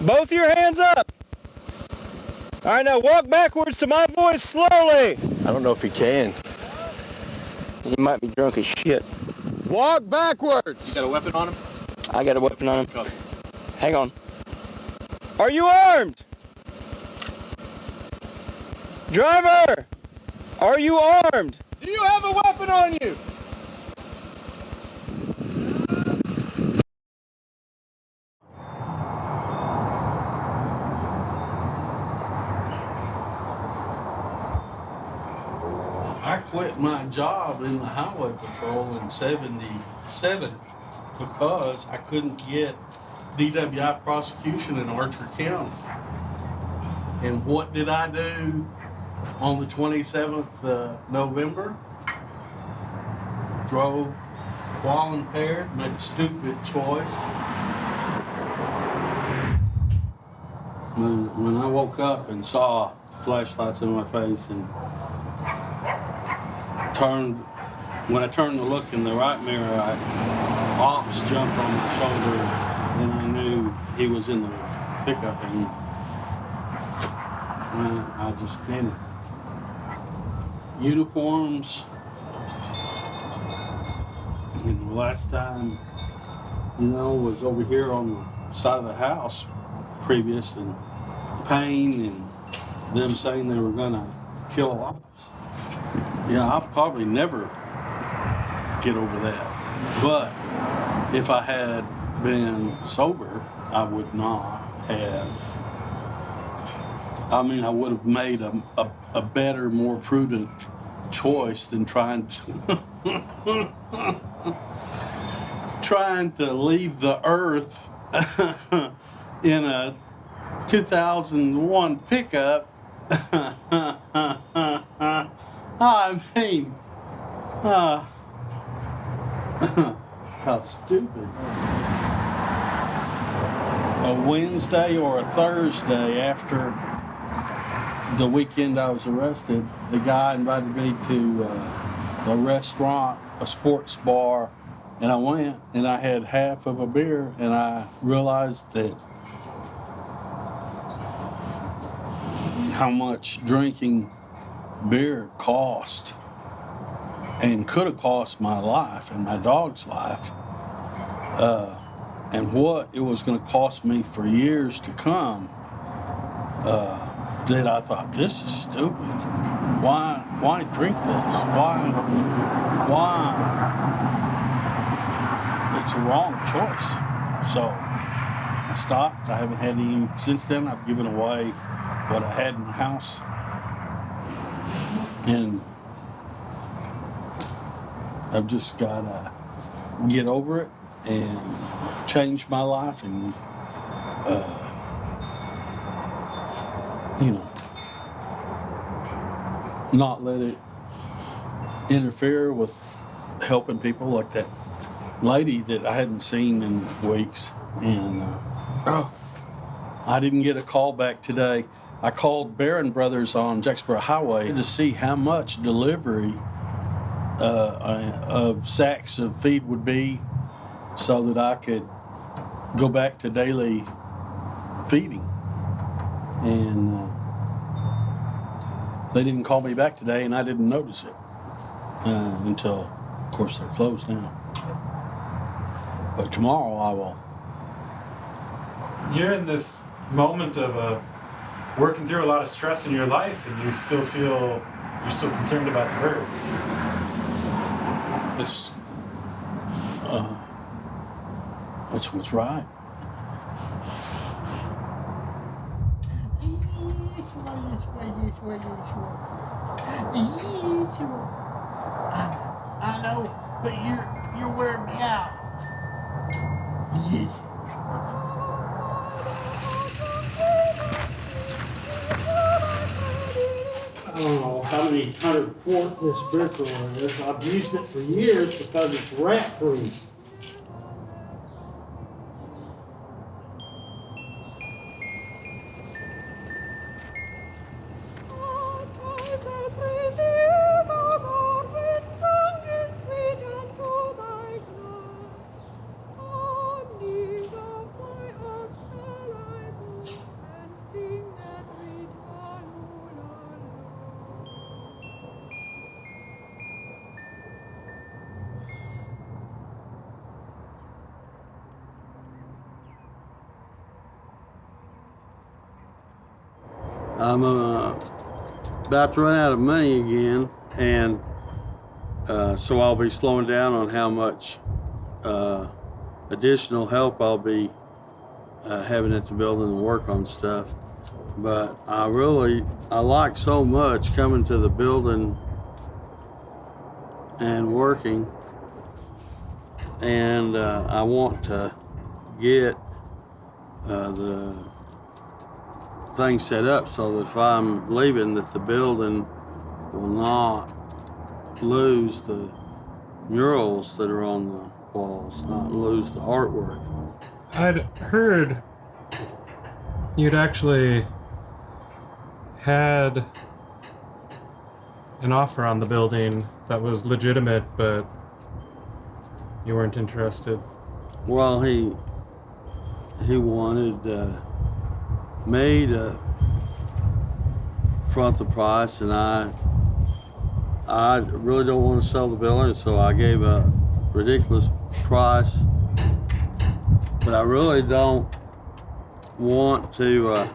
Both your hands up. All right, now walk backwards to my voice slowly. I don't know if he can. He might be drunk as shit. Walk backwards. You got a weapon on him? I got a weapon on him. Hang on. Are you armed? Driver, are you armed? Do you have a weapon on you? I quit my job in the highway patrol in '77 because I couldn't get DWI prosecution in Archer County. And what did I do on the 27th of November? Drove while impaired, made a stupid choice. When I woke up and saw flashlights in my face and when I turned to look in the right mirror, Ops jumped on my shoulder and I knew he was in the pickup and I just panicked. Uniforms, and the last time, was over here on the side of the house previous, and pain and them saying they were gonna kill Ops. Yeah, I'll probably never get over that. But if I had been sober, I would not have. I mean, I would have made a better, more prudent choice than trying to leave the earth in a 2001 pickup. I mean, how stupid. A Wednesday or a Thursday after the weekend I was arrested, the guy invited me to a restaurant, a sports bar, and I went and I had half of a beer and I realized that how much drinking beer cost and could have cost my life and my dog's life, and what it was going to cost me for years to come, that I thought, this is stupid. Why drink this? Why? It's a wrong choice. So I stopped. I haven't had any since then. I've given away what I had in the house. And I've just got to get over it and change my life and, not let it interfere with helping people like that lady that I hadn't seen in weeks. And I didn't get a call back today. I called Barron Brothers on Jacksboro Highway to see how much delivery of sacks of feed would be so that I could go back to daily feeding. And they didn't call me back today, and I didn't notice it until, of course, they're closed now. But tomorrow I will. You're in this moment of working through a lot of stress in your life, and you still feel you're still concerned about the birds. That's what's right. I know, but you're wearing me out. Yes. I don't know how many 100 quart this beer cooler is. I've used it for years because it's rat proof. I'm about to run out of money again, and so I'll be slowing down on how much additional help I'll be having at the building to work on stuff. But I like so much coming to the building and working, and I want to get the thing set up so that if I'm leaving, that the building will not lose the murals that are on the walls, not lose the artwork. I'd heard you'd actually had an offer on the building that was legitimate, but you weren't interested. Well, he wanted me to front the price, and I really don't want to sell the building, so I gave a ridiculous price. But I really don't want to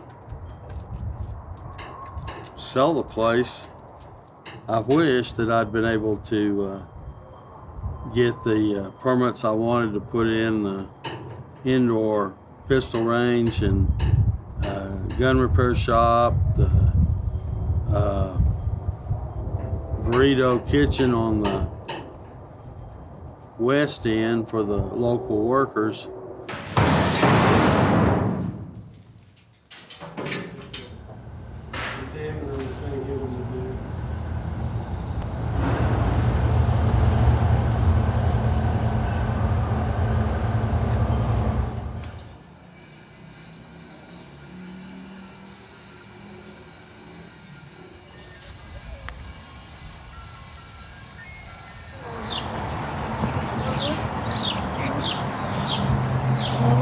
sell the place. I wish that I'd been able to get the permits I wanted to put in the indoor pistol range and gun repair shop, the burrito kitchen on the west end for the local workers.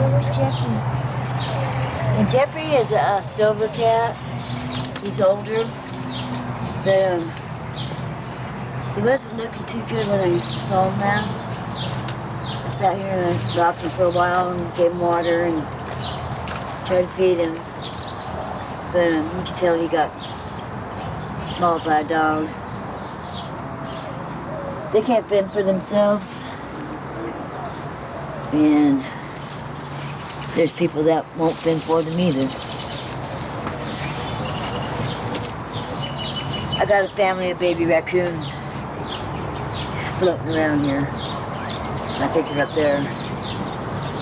Where's Jeffrey? And Jeffrey is a silver cat. He's older. But he wasn't looking too good when I saw him last. I sat here and I rocked him for a while and gave him water and tried to feed him. But you could tell he got mauled by a dog. They can't fend for themselves. And there's people that won't fend for them either. I got a family of baby raccoons floating around here. I think they're up there.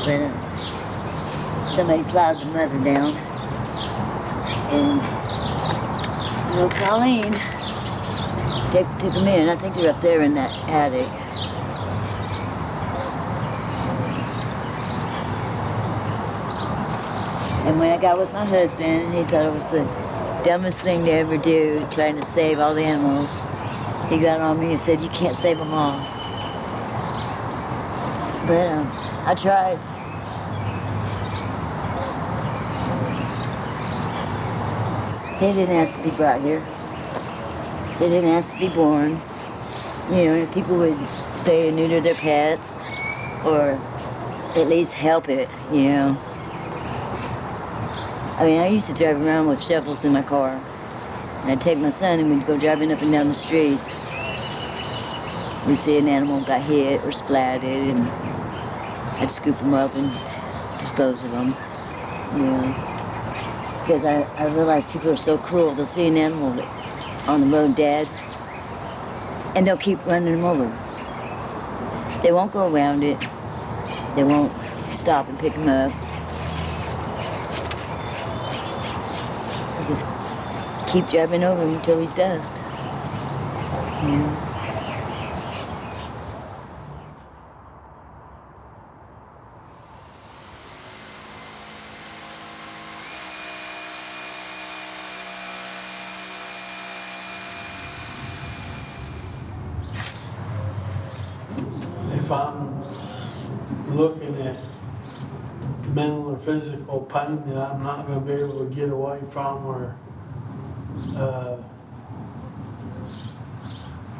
But somebody plowed the mother down. And little Colleen took them in. I think they're up there in that attic. And when I got with my husband, he thought it was the dumbest thing to ever do, trying to save all the animals. He got on me and said, "You can't save them all." But I tried. They didn't ask to be brought here. They didn't ask to be born. You know, if people would spay and neuter their pets, or at least help it, you know. I mean, I used to drive around with shovels in my car. And I'd take my son and we'd go driving up and down the streets. We'd see an animal got hit or splatted, and I'd scoop them up and dispose of them, you know. Because I realized people are so cruel. They'll see an animal on the road dead, and they'll keep running them over. They won't go around it. They won't stop and pick them up. Just keep driving over him until he's dust. Yeah. If I'm looking at mental or physical pain that I'm not going to be able to get away from, or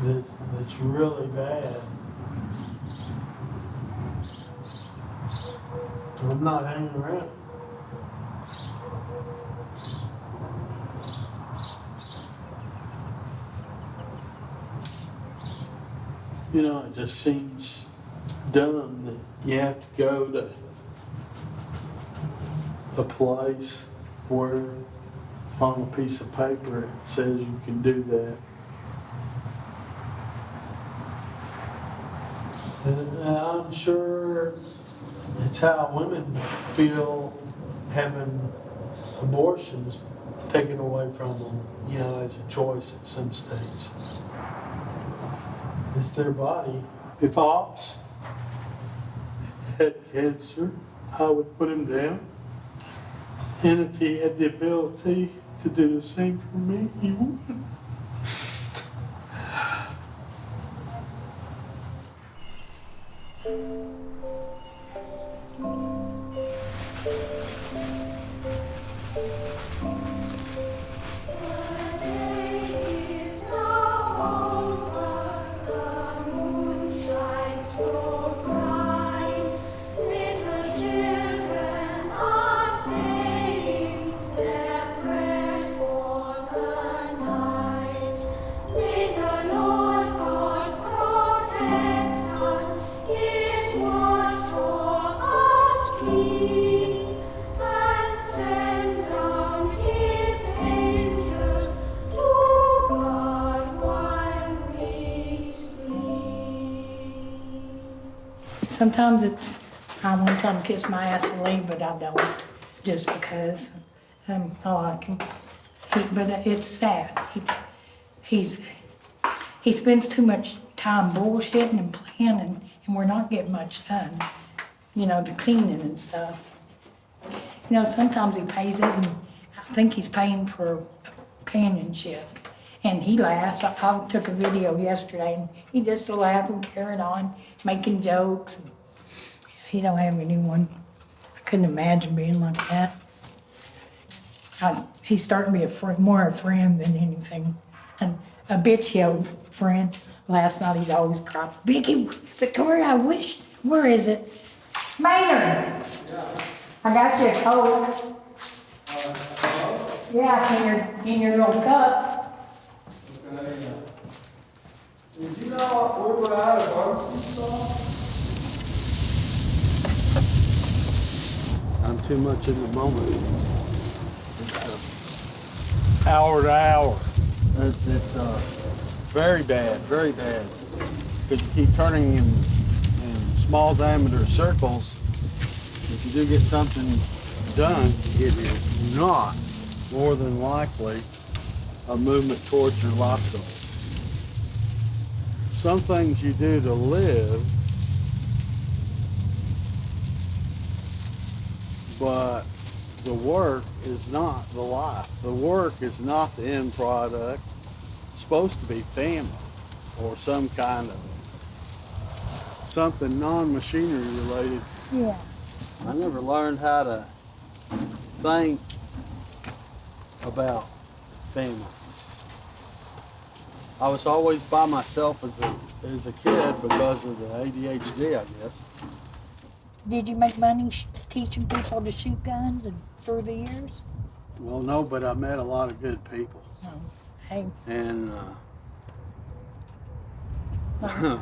that's really bad, I'm not hanging around. You know, it just seems dumb that you have to go to a place where on a piece of paper it says you can do that. And I'm sure it's how women feel having abortions taken away from them, you know, as a choice in some states. It's their body. If Ops had cancer, I would put him down. And if he had the ability to do the same for me, he would. Sometimes it's, I want to tell him to kiss my ass and leave, but I don't, just because I like him. But it's sad. He spends too much time bullshitting and planning, and we're not getting much done. You know, the cleaning and stuff. You know, sometimes he pays us, and I think he's paying for companionship. And he laughs. I took a video yesterday, and he just laughing, carrying on, making jokes. He don't have anyone. I couldn't imagine being like that. He's starting to be more a friend than anything. And a bitch-yelled friend. Last night he's always crying, Vicky, Victoria, I wish, where is it? Maynard! Yeah. I got you a Coke. Yeah, in your little cup. Did you know we were out of Arkansas? I'm too much in the moment. It's hour to hour. It's very bad, very bad. Because you keep turning in small diameter circles. If you do get something done, it is not more than likely a movement towards your life goal. Some things you do to live, but the work is not the life. The work is not the end product. It's supposed to be family or some kind of something non-machinery related. Yeah. I never learned how to think about family. I was always by myself as a kid because of the ADHD, I guess. Did you make money teaching people to shoot guns and through the years? Well, no, but I met a lot of good people. Oh, hey. And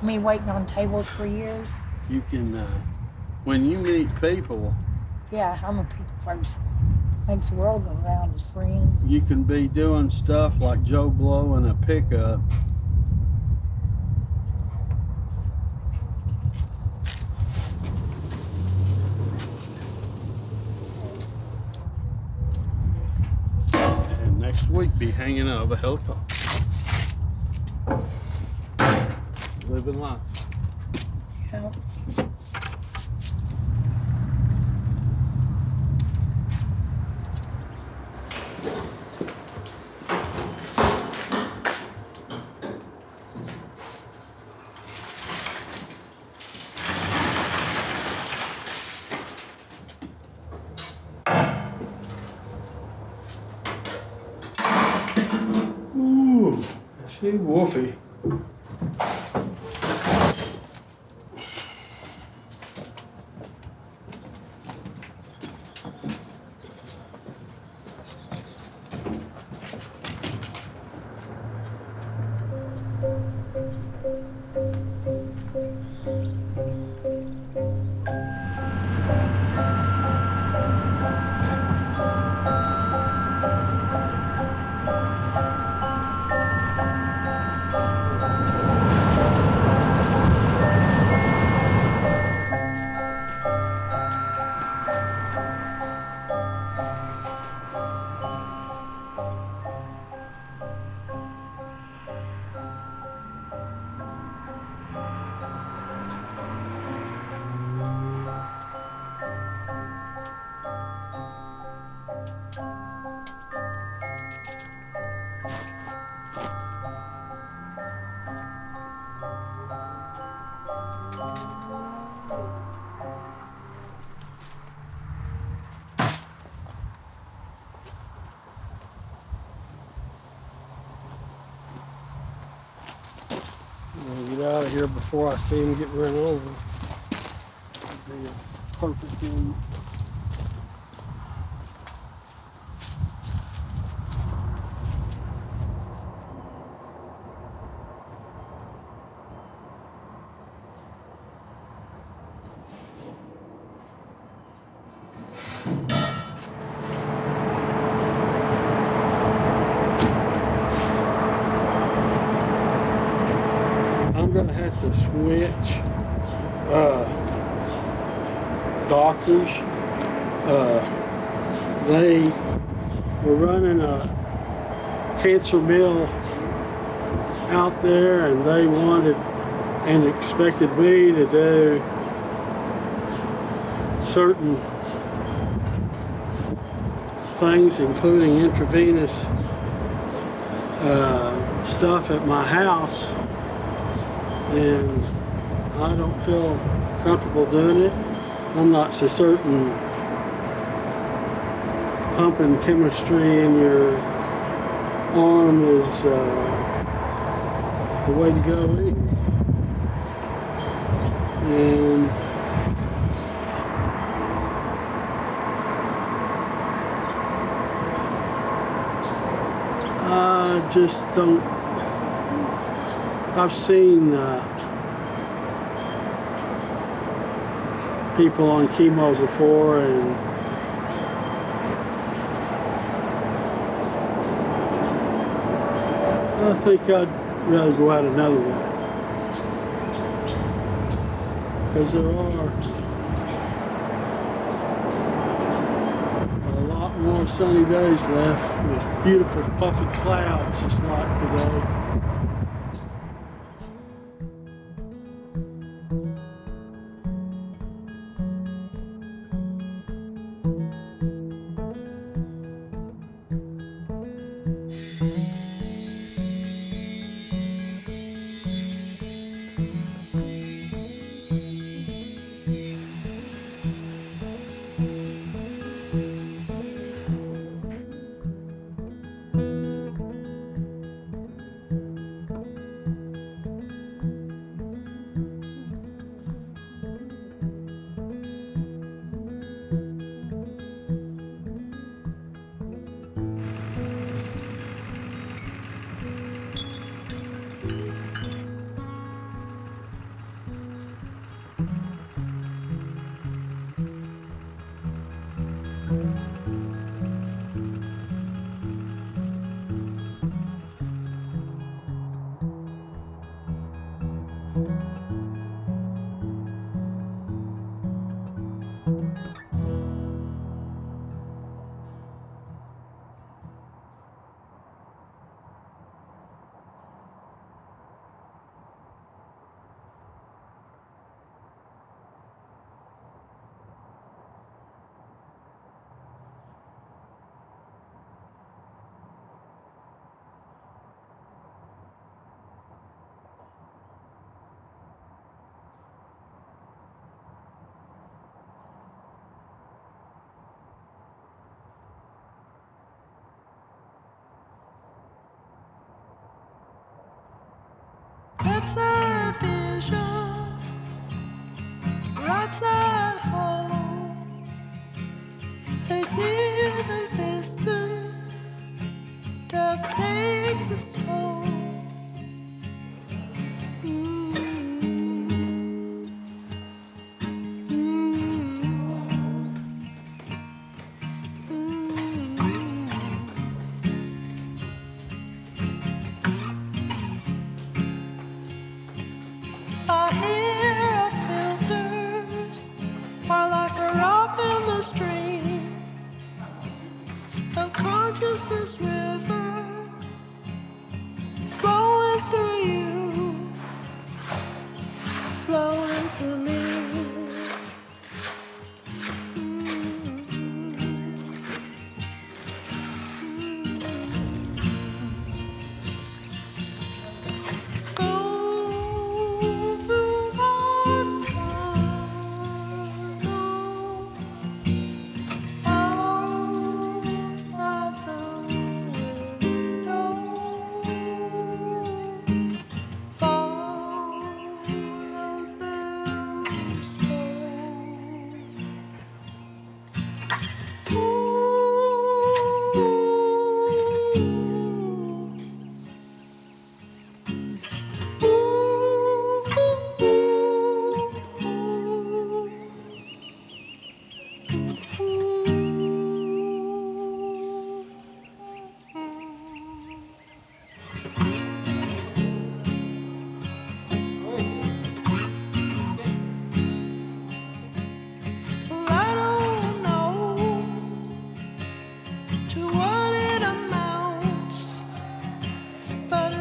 me waiting on tables for years? You can, when you meet people, yeah, I'm a people person. Makes the world go round as friends. You can be doing stuff like Joe Blow in a pickup. And next week be hanging out of a helicopter. Living life. Yeah. Ooh, see, Wolfie. Get out of here before I see him get run over. That'd be a perfect thing. I'm gonna have to switch doctors. They were running a cancer mill out there, and they wanted and expected me to do certain things, including intravenous stuff at my house. And I don't feel comfortable doing it. I'm not so certain pumping chemistry in your arm is the way to go anyway. And I just don't. I've seen people on chemo before, and I think I'd rather go out another way, because there are a lot more sunny days left with beautiful puffy clouds just like today. Bedside visions, right side home. They see the distant, death takes its toll. I hear filters are like a rock in the stream of consciousness river,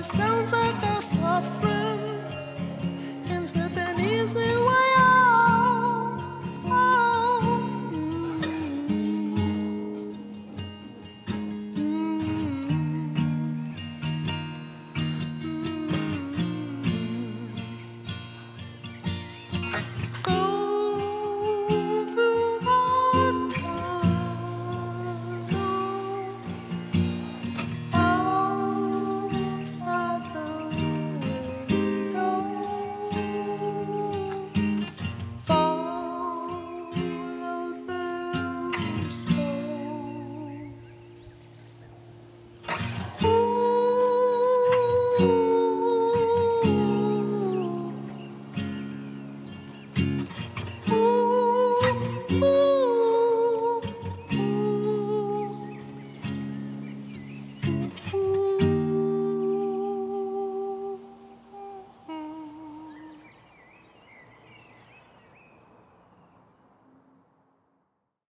sounds of our suffering.